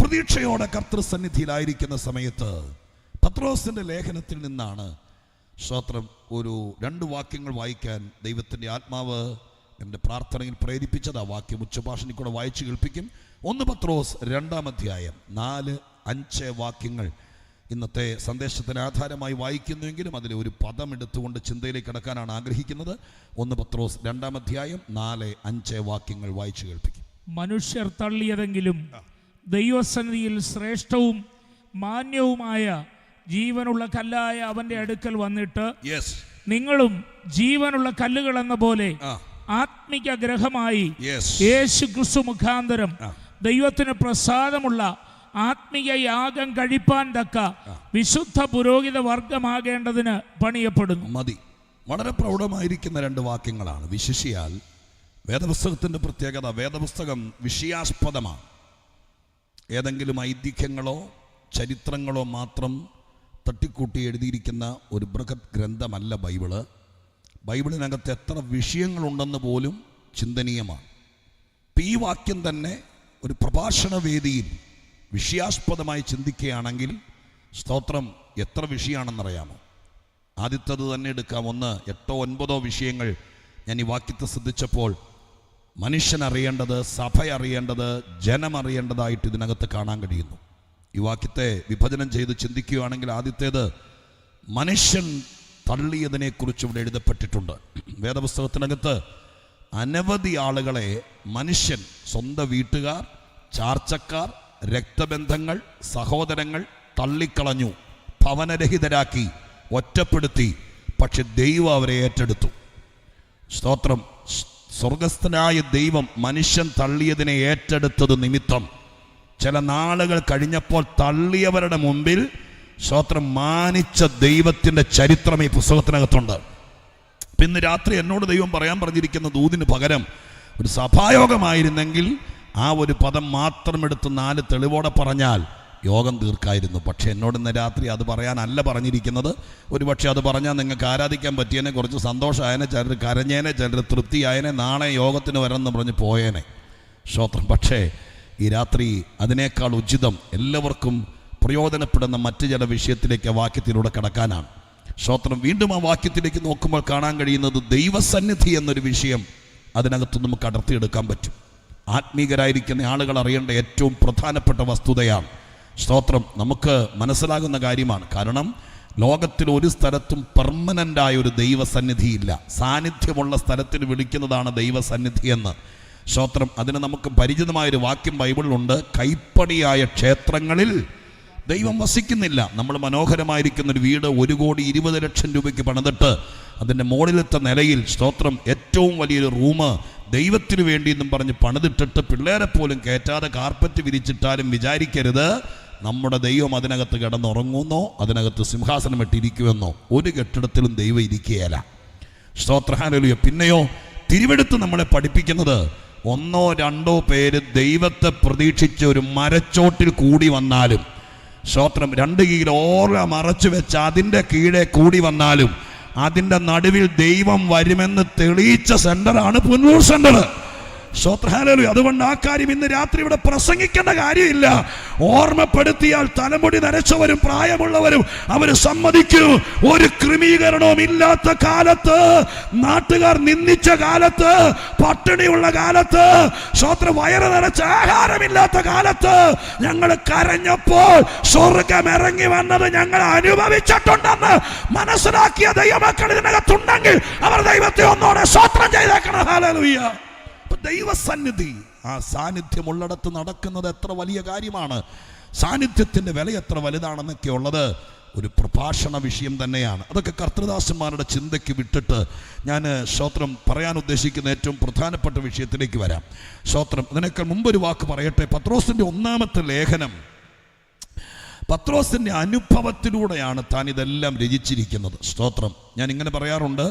പ്രതീക്ഷയോടെ കർത്തൃസന്നിധിയിലായിരിക്കുന്ന സമയത്ത് പത്രോസിന്റെ ലേഖനത്തിൽ നിന്നാണ് സ്തോത്രം ഒരു 2 വാക്യങ്ങൾ വായിക്കാൻ ദൈവത്തിൻ്റെ ആത്മാവ് എൻ്റെ പ്രാർത്ഥനയിൽ പ്രേരിപ്പിച്ചത്. ആ വാക്യം ഉച്ചഭാഷണിൽ കൂടെ വായിച്ചു കേൾപ്പിക്കും. 1 പത്രോസ് 2-ാം അധ്യായം 4-5 വാക്യങ്ങൾ ഇന്നത്തെ സന്ദേശത്തിന് ആധാരമായി വായിക്കുന്നുവെങ്കിലും അതിലെ ഒരു പദം എടുത്തുകൊണ്ട് ചിന്തയിലേക്ക് കടക്കാനാണ് ആഗ്രഹിക്കുന്നത്. 1 പത്രോസ് 2-ാം അധ്യായം 4-5 വാക്യങ്ങൾ വായിച്ചു കേൾപ്പിക്കും. മനുഷ്യർ തള്ളിയതെങ്കിലും ദൈവസന്നിധിയിൽ ശ്രേഷ്ഠവും മാന്യവുമായ ജീവനുള്ള കല്ലായ അവന്റെ അടുക്കൽ വന്നിട്ട് നിങ്ങളും ജീവനുള്ള കല്ലുകൾ എന്ന പോലെ ആത്മിക ഗ്രഹമായി യേശു ക്രിസ്തു മുഖാന്തരം ദൈവത്തിന് പ്രസാദമുള്ള ആത്മീയ യാഗം കഴിപ്പാൻ തക്ക വിശുദ്ധ പുരോഹിത വർഗമാകേണ്ടതിന് പണിയപ്പെടുന്നു. മതി. വളരെ പ്രൗഢമായിരിക്കുന്ന 2 വാക്യങ്ങളാണ്. വിശിഷ്യാൽ വേദപുസ്തകത്തിന്റെ പ്രത്യേകത, വേദപുസ്തകം വിഷയാസ്പദമാണ്. ഏതെങ്കിലും ഐതിഹ്യങ്ങളോ ചരിത്രങ്ങളോ മാത്രം തട്ടിക്കൂട്ടി എഴുതിയിരിക്കുന്ന ഒരു ബൃഹത് ഗ്രന്ഥമല്ല ബൈബിള്. ബൈബിളിനകത്ത് എത്ര വിഷയങ്ങളുണ്ടെന്ന് പോലും ചിന്തനീയമാണ്. ഈ വാക്യം തന്നെ ഒരു പ്രഭാഷണ വേദിയിൽ വിഷയാസ്പദമായി ചിന്തിക്കുകയാണെങ്കിൽ സ്തോത്രം എത്ര വിഷയമാണെന്നറിയാമോ? ആദ്യത്തേത് തന്നെ എടുക്കാം. 1, 8, 9 വിഷയങ്ങൾ ഞാൻ ഈ വാക്യത്തെ ശ്രദ്ധിച്ചപ്പോൾ മനുഷ്യൻ അറിയേണ്ടത്, സഭ അറിയേണ്ടത്, ജനം അറിയേണ്ടതായിട്ട് ഇതിനകത്ത് കാണാൻ കഴിയുന്നു. ഈ വാക്യത്തെ വിഭജനം ചെയ്ത് ചിന്തിക്കുകയാണെങ്കിൽ ആദ്യത്തേത് മനുഷ്യൻ തള്ളിയതിനെക്കുറിച്ച് ഇവിടെ എഴുതപ്പെട്ടിട്ടുണ്ട്. വേദപുസ്തകത്തിനകത്ത് അനവധി ആളുകളെ മനുഷ്യൻ, സ്വന്തം വീട്ടുകാർ, ചാർച്ചക്കാർ, രക്തബന്ധങ്ങൾ, സഹോദരങ്ങൾ തള്ളിക്കളഞ്ഞു, ഭവനരഹിതരാക്കി, ഒറ്റപ്പെടുത്തി. പക്ഷെ ദൈവം അവരെ ഏറ്റെടുത്തു. സ്തോത്രം. സ്വർഗസ്ഥനായ ദൈവം മനുഷ്യൻ തള്ളിയതിനെ ഏറ്റെടുത്തത് നിമിത്തം ചില നാളുകൾ കഴിഞ്ഞപ്പോൾ തള്ളിയവരുടെ മുമ്പിൽ സ്തോത്രം മാനിച്ച ദൈവത്തിൻ്റെ ചരിത്രം ഈ പുസ്തകത്തിനകത്തുണ്ട്. ഇന്ന് രാത്രി എന്നോട് ദൈവം പറയാൻ പറഞ്ഞിരിക്കുന്ന ദൂതിന് പകരം ഒരു സഭായോഗമായിരുന്നെങ്കിൽ ആ ഒരു പദം മാത്രം എടുത്ത് 4 തെളിവോടെ പറഞ്ഞാൽ യോഗം തീർക്കായിരുന്നു. പക്ഷെ എന്നോട് ഇന്ന് രാത്രി അത് പറയാനല്ല പറഞ്ഞിരിക്കുന്നത്. ഒരുപക്ഷെ അത് പറഞ്ഞാൽ നിങ്ങൾക്ക് ആരാധിക്കാൻ പറ്റിയതിനെ, കുറച്ച് സന്തോഷമായനെ, ചിലർ കരഞ്ഞേനെ, ചിലർ തൃപ്തിയായനെ, നാളെ യോഗത്തിന് വരണമെന്ന് പറഞ്ഞ് പോയേനെ. സ്തോത്രം. പക്ഷേ ഈ രാത്രി അതിനേക്കാൾ ഉചിതം എല്ലാവർക്കും പ്രയോജനപ്പെടുന്ന മറ്റ് ചില വിഷയത്തിലേക്ക് വാക്യത്തിലൂടെ കടക്കാനാണ്. സ്തോത്രം. വീണ്ടും ആ വാക്യത്തിലേക്ക് നോക്കുമ്പോൾ കാണാൻ കഴിയുന്നത് ദൈവസന്നിധി എന്നൊരു വിഷയം അതിനകത്ത് നമുക്ക് അടർത്തിയെടുക്കാൻ പറ്റും. ആത്മീകരായിരിക്കുന്ന ആളുകൾ അറിയേണ്ട ഏറ്റവും പ്രധാനപ്പെട്ട വസ്തുതയാണ്. സ്തോത്രം. നമുക്ക് മനസ്സിലാകുന്ന കാര്യമാണ്. കാരണം ലോകത്തിൽ ഒരു സ്ഥലത്തും പെർമനൻ്റായ ഒരു ദൈവസന്നിധിയില്ല. സാന്നിധ്യമുള്ള സ്ഥലത്തിന് വിളിക്കുന്നതാണ് ദൈവസന്നിധി എന്ന്. സ്തോത്രം. അതിന് നമുക്ക് പരിചിതമായൊരു വാക്യം ബൈബിളിലുണ്ട്. കൈപ്പണിയായ ക്ഷേത്രങ്ങളിൽ ദൈവം വസിക്കുന്നില്ല. നമ്മൾ മനോഹരമായിരിക്കുന്നൊരു വീട് 1,20,00,000 രൂപയ്ക്ക് പണിതിട്ട് അതിൻ്റെ മുകളിലത്തെ നിലയിൽ സ്തോത്രം ഏറ്റവും വലിയൊരു റൂം ദൈവത്തിനു വേണ്ടി എന്നും പറഞ്ഞ് പണിതിട്ടിട്ട് പിള്ളേരെ പോലും കയറ്റാതെ കാർപ്പറ്റ് വിരിച്ചിട്ടാലും വിചാരിക്കരുത് നമ്മുടെ ദൈവം അതിനകത്ത് കിടന്നുറങ്ങുന്നോ അതിനകത്ത് സിംഹാസനം ഇട്ടിരിക്കുമെന്നോ. ഒരു കെട്ടിടത്തിലും ദൈവം ഇരിക്കുകയല്ല. സ്തോത്ര. ഹല്ലേലൂയ. പിന്നെയോ തിരുവെടുത്ത് നമ്മളെ പഠിപ്പിക്കുന്നത് 1 or 2 പേര് ദൈവത്തെ പ്രതീക്ഷിച്ച് ഒരു മരച്ചോട്ടിൽ കൂടി വന്നാലും, സ്തോത്രം, 2 കിലോ ഓല മറച്ചു വെച്ച് അതിൻ്റെ കീഴെ കൂടി വന്നാലും അതിൻ്റെ നടുവിൽ ദൈവം വരുമെന്ന് തെളിയിച്ച സെന്ററാണ് പുനലൂർ സെന്റർ. സ്തോത്രം. ഹല്ലേലൂയ. അതുകൊണ്ട് ആ കാര്യം ഇന്ന് രാത്രി ഇവിടെ പ്രസംഗിക്കേണ്ട കാര്യമില്ല. ഓർമ്മപ്പെടുത്തിയാൽ തലമുടി നരച്ചവരും പ്രായമുള്ളവരും അവർ സമ്മതിക്കും. ഒരു ക്രമീകരണവും ഇല്ലാത്ത കാലത്ത്, നാട്ടുകാർ നിന്ദിച്ച കാലത്ത്, പട്ടിണിയുള്ള കാലത്ത്, സ്തോത്രം, വയറ് നിറച്ച ആഹാരമില്ലാത്ത കാലത്ത് ഞങ്ങൾ കരഞ്ഞപ്പോൾ സ്വർഗം ഇറങ്ങി വന്നത് ഞങ്ങൾ അനുഭവിച്ചിട്ടുണ്ടെന്ന് മനസ്സിലാക്കിയ ദൈവമക്കൾ ഇതിനകത്തുണ്ടെങ്കിൽ അവർ ദൈവത്തെ ഒന്നോടെ സ്തോത്രം ചെയ്തേക്കണം. ഹല്ലേലൂയ. ദൈവസന്നിധി, ആ സാന്നിധ്യമുള്ളിടത്ത് നടക്കുന്നത് എത്ര വലിയ കാര്യമാണ്. സാന്നിധ്യത്തിൻ്റെ വില എത്ര വലുതാണെന്നൊക്കെ ഉള്ളത് ഒരു പ്രഭാഷണ വിഷയം തന്നെയാണ്. അതൊക്കെ കർത്തൃദാസന്മാരുടെ ചിന്തയ്ക്ക് വിട്ടിട്ട് ഞാൻ സ്തോത്രം പറയാൻ ഉദ്ദേശിക്കുന്ന ഏറ്റവും പ്രധാനപ്പെട്ട വിഷയത്തിലേക്ക് വരാം. സ്തോത്രം. അതിനേക്കാൾ മുമ്പൊരു വാക്ക് പറയട്ടെ. പത്രോസിൻ്റെ 1-ാമത്തെ ലേഖനം പത്രോസിൻ്റെ അനുഭവത്തിലൂടെയാണ് താൻ ഇതെല്ലാം രചിച്ചിരിക്കുന്നത്. സ്തോത്രം. ഞാൻ ഇങ്ങനെ പറയാറുണ്ട്,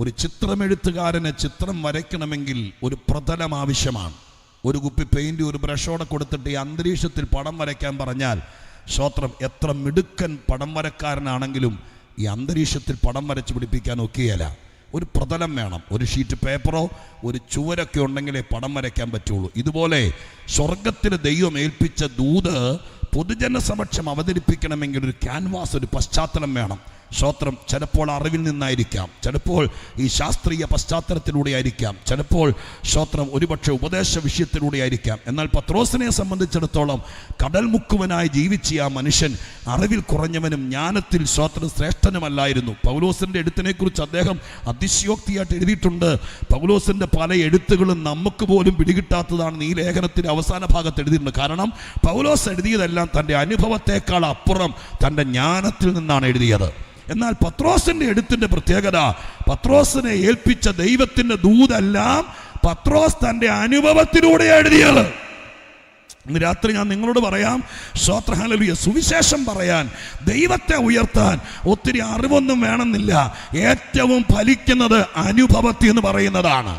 ഒരു ചിത്രമെഴുത്തുകാരന് ചിത്രം വരയ്ക്കണമെങ്കിൽ ഒരു പ്രതലം ആവശ്യമാണ്. ഒരു കുപ്പി പെയിൻറ് ഒരു ബ്രഷോടെ കൊടുത്തിട്ട് ഈ അന്തരീക്ഷത്തിൽ പടം വരയ്ക്കാൻ പറഞ്ഞാൽ സ്തോത്രം എത്ര മിടുക്കൻ പടം വരക്കാരനാണെങ്കിലും ഈ അന്തരീക്ഷത്തിൽ പടം വരച്ച് പിടിപ്പിക്കാൻ ഒക്കെയല്ല. ഒരു പ്രതലം വേണം, ഒരു ഷീറ്റ് പേപ്പറോ ഒരു ചുവരൊക്കെ ഉണ്ടെങ്കിലേ പടം വരയ്ക്കാൻ പറ്റുള്ളൂ. ഇതുപോലെ സ്വർഗത്തിൽ ദൈവം ഏൽപ്പിച്ച ദൂത് പൊതുജന സമക്ഷം അവതരിപ്പിക്കണമെങ്കിൽ ഒരു ക്യാൻവാസ്, ഒരു പശ്ചാത്തലം വേണം. സ്തോത്രം. ചിലപ്പോൾ അറിവിൽ നിന്നായിരിക്കാം, ചിലപ്പോൾ ഈ ശാസ്ത്രീയ പശ്ചാത്തലത്തിലൂടെ ആയിരിക്കാം, ചിലപ്പോൾ സ്തോത്രം ഒരുപക്ഷെ ഉപദേശ വിഷയത്തിലൂടെ ആയിരിക്കാം. എന്നാൽ പത്രോസിനെ സംബന്ധിച്ചിടത്തോളം കടൽ മുക്കുവനായി ജീവിച്ച ആ മനുഷ്യൻ അറിവിൽ കുറഞ്ഞവനും ജ്ഞാനത്തിൽ സ്തോത്രം ശ്രേഷ്ഠനുമല്ലായിരുന്നു. പൗലോസിൻ്റെ എഴുത്തിനെക്കുറിച്ച് അദ്ദേഹം അതിശയോക്തിയായിട്ട് എഴുതിയിട്ടുണ്ട്. പൗലോസിൻ്റെ പല എഴുത്തുകളും നമുക്ക് പോലും പിടികിട്ടാത്തതാണെന്ന് ഈ ലേഖനത്തിൻ്റെ അവസാന ഭാഗത്ത് എഴുതിയിട്ടുണ്ട്. കാരണം പൗലോസ് എഴുതിയതെല്ലാം തൻ്റെ അനുഭവത്തെക്കാൾ അപ്പുറം തൻ്റെ ജ്ഞാനത്തിൽ നിന്നാണ് എഴുതിയത്. എന്നാൽ പത്രോസിന്റെ എഴുത്തിന്റെ പ്രത്യേകത, പത്രോസിനെ ഏൽപ്പിച്ച ദൈവത്തിന്റെ ദൂതെല്ലാം പത്രോസ് തന്റെ അനുഭവത്തിലൂടെ എഴുതിയത്. ഇന്ന് രാത്രി ഞാൻ നിങ്ങളോട് പറയാം, സ്തോത്രം, ഹല്ലേലൂയ, സുവിശേഷം പറയാൻ, ദൈവത്തെ ഉയർത്താൻ ഒത്തിരി അറിവൊന്നും വേണമെന്നില്ല. ഏറ്റവും ഫലിക്കുന്നത് അനുഭവത്തിൽ എന്ന് പറയുന്നതാണ്.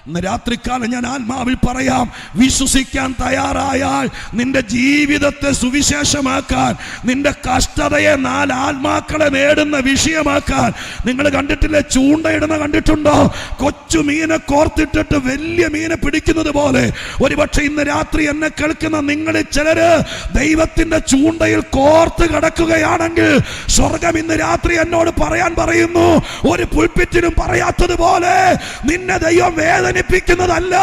ഇന്ന് രാത്രിക്കാലം ഞാൻ ആത്മാവിൽ പറയാം, വിശ്വസിക്കാൻ തയ്യാറായാൽ നിന്റെ ജീവിതത്തെ സുവിശേഷമാക്കാൻ, നിന്റെ കഷ്ടതയെ 4 ആത്മാക്കളെ നേടുന്ന വിഷയമാക്കാൻ. നിങ്ങൾ കണ്ടിട്ടില്ലേ, ചൂണ്ടയിടുന്ന കണ്ടിട്ടുണ്ടോ? കൊച്ചു മീനെ കോർത്തിട്ടിട്ട് വലിയ മീനെ പിടിക്കുന്നത് പോലെ ഒരുപക്ഷെ ഇന്ന് രാത്രി എന്നെ കേൾക്കുന്ന നിങ്ങളിൽ ചിലര് ദൈവത്തിന്റെ ചൂണ്ടയിൽ കോർത്ത് കിടക്കുകയാണെങ്കിൽ സ്വർഗം ഇന്ന് രാത്രി എന്നോട് പറയാൻ പറയുന്നു, ഒരു പുൽപ്പിറ്റിനും പറയാത്തതുപോലെ നിന്നെ ദൈവം വേദനിപ്പിക്കുന്നതല്ല.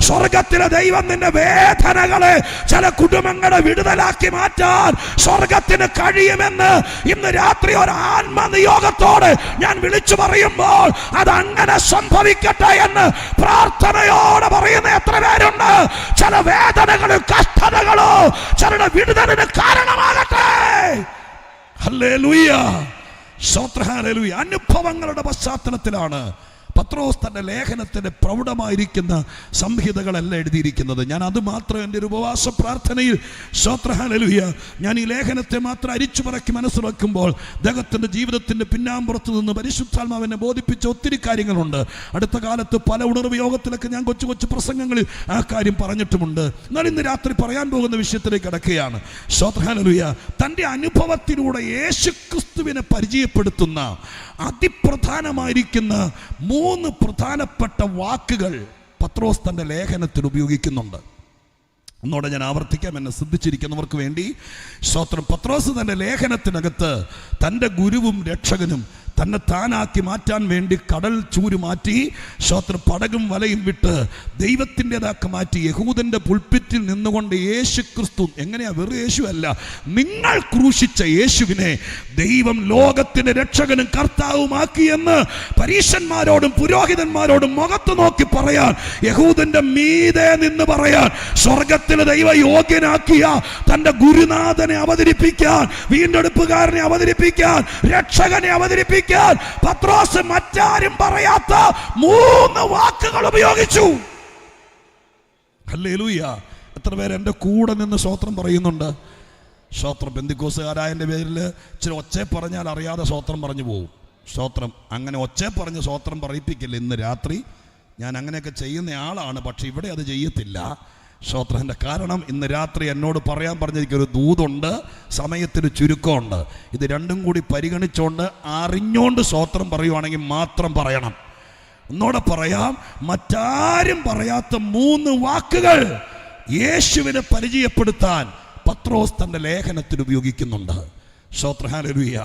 സ്വർഗത്തിലെ ദൈവം നിന്റെ വേദനകളെ ചില കുടുംബങ്ങളെ വിടുതലാക്കി മാറ്റാൻ സ്വർഗത്തിന് കഴിയുമെന്ന് ഇന്ന് രാത്രി ഒരു ആത്മനിയോഗത്തോടെ ഞാൻ വിളിച്ചു പറയുമ്പോൾ അതങ്ങനെ സംഭവിക്കട്ടെ എന്ന് പ്രാർത്ഥനയോടെ പറയുന്ന എത്ര പേരുണ്ട്? ചില വേദനകളും കഷ്ടതകളോ ചിലരുടെ വിടുതലിന് കാരണമാകട്ടെ. ഹല്ലേലൂയ, സ്തോത്രം, ഹല്ലേലൂയ. അനുഭവങ്ങളുടെ പശ്ചാത്തലത്തിലാണ് പത്രോസ് തൻ്റെ ലേഖനത്തിൻ്റെ പ്രൗഢമായിരിക്കുന്ന സംഹിതകളെല്ലാം എഴുതിയിരിക്കുന്നത്. ഞാൻ അത് മാത്രം എൻ്റെ ഒരു ഉപവാസ പ്രാർത്ഥനയിൽ, സ്തോത്രം, ഹല്ലേലൂയ, ഞാൻ ഈ ലേഖനത്തെ മാത്രം അരിച്ചു പറക്കി മനസ്സിലാക്കുമ്പോൾ അദ്ദേഹത്തിൻ്റെ ജീവിതത്തിൻ്റെ പിന്നാമ്പുറത്ത് നിന്ന് പരിശുദ്ധാത്മാവിനെ ബോധിപ്പിച്ച ഒത്തിരി കാര്യങ്ങളുണ്ട്. അടുത്ത കാലത്ത് പല ഉണർവ് യോഗത്തിലൊക്കെ ഞാൻ കൊച്ചു കൊച്ചു പ്രസംഗങ്ങളിൽ ആ കാര്യം പറഞ്ഞിട്ടുമുണ്ട്. എന്നാൽ ഇന്ന് രാത്രി പറയാൻ പോകുന്ന വിഷയത്തിലേക്ക് കിടക്കുകയാണ്. സ്തോത്രം, ഹല്ലേലൂയ. തൻ്റെ അനുഭവത്തിലൂടെ യേശുക്രിസ്തുവിനെ പരിചയപ്പെടുത്തുന്ന അതിപ്രധാനമായിരിക്കുന്ന 3 പ്രധാനപ്പെട്ട വാക്കുകൾ പത്രോസ് തൻ്റെ ലേഖനത്തിൽ ഉപയോഗിക്കുന്നുണ്ട്. ഒന്നോടെ ഞാൻ ആവർത്തിക്കാം, എന്നെ ശ്രദ്ധിച്ചിരിക്കുന്നവർക്ക് വേണ്ടി. സ്തോത്രം. പത്രോസ് തൻ്റെ ലേഖനത്തിനകത്ത് തൻ്റെ ഗുരുവും രക്ഷകനും തന്നെ താനാക്കി മാറ്റാൻ വേണ്ടി കടൽ ചൂര് മാറ്റി, സ്തോത്രം, പടകും വലയും വിട്ട് ദൈവത്തിൻ്റെതാക്കി മാറ്റി യഹൂദൻ്റെ പുൽപ്പിറ്റിൽ നിന്നുകൊണ്ട് യേശു ക്രിസ്തു, എങ്ങനെയാ, വെറും യേശു അല്ല, നിങ്ങൾ ക്രൂശിച്ച യേശുവിനെ ദൈവം ലോകത്തിൻ്റെ രക്ഷകനും കർത്താവുമാക്കിയെന്ന് പരീശന്മാരോടും പുരോഹിതന്മാരോടും മുഖത്ത് നോക്കി പറയാൻ, യഹൂദന്റെ മീതെ നിന്ന് പറയാൻ, സ്വർഗത്തിലെ ദൈവ യോഗ്യനാക്കിയ തൻ്റെ ഗുരുനാഥനെ അവതരിപ്പിക്കാൻ, വീണ്ടെടുപ്പുകാരനെ അവതരിപ്പിക്കാൻ, രക്ഷകനെ അവതരിപ്പിക്കാൻ പത്രോസ് മറ്റാരും പറയാത്ത 3 വാക്കുകൾ ഉപയോഗിച്ചു. ഹല്ലേലൂയ. എത്ര പേര് എൻ്റെ കൂടെ നിന്ന് സ്തോത്രം പറയുന്നുണ്ട്? സ്തോത്രം. പെന്തിക്കോസുകാരായ എൻ്റെ പേരിൽ ഇച്ചിരി ഒച്ചേ പറഞ്ഞാൽ അറിയാതെ സ്തോത്രം പറഞ്ഞു പോകും. സ്തോത്രം. അങ്ങനെ ഒച്ചേ പറഞ്ഞ് സ്തോത്രം പറയിപ്പിക്കില്ല. ഇന്ന് രാത്രി ഞാൻ അങ്ങനെയൊക്കെ ചെയ്യുന്ന ആളാണ്, പക്ഷെ ഇവിടെ അത് ചെയ്യത്തില്ല. സ്തോത്രത്തിൻ്റെ കാരണം ഇന്ന് രാത്രി എന്നോട് പറയാൻ പറഞ്ഞിരിക്കൊരു ദൂതുണ്ട്, സമയത്തിന് ചുരുക്കമുണ്ട്. ഇത് രണ്ടും കൂടി പരിഗണിച്ചുകൊണ്ട് അറിഞ്ഞുകൊണ്ട് സ്തോത്രം പറയുവാണെങ്കിൽ മാത്രം പറയണം. ഒന്നോടെ പറയാം, മറ്റാരും പറയാത്ത 3 വാക്കുകൾ യേശുവിനെ പരിചയപ്പെടുത്താൻ പത്രോസ് തൻ്റെ ലേഖനത്തിൽ ഉപയോഗിക്കുന്നുണ്ട്. സ്തോത്രം, ഹല്ലേലൂയ.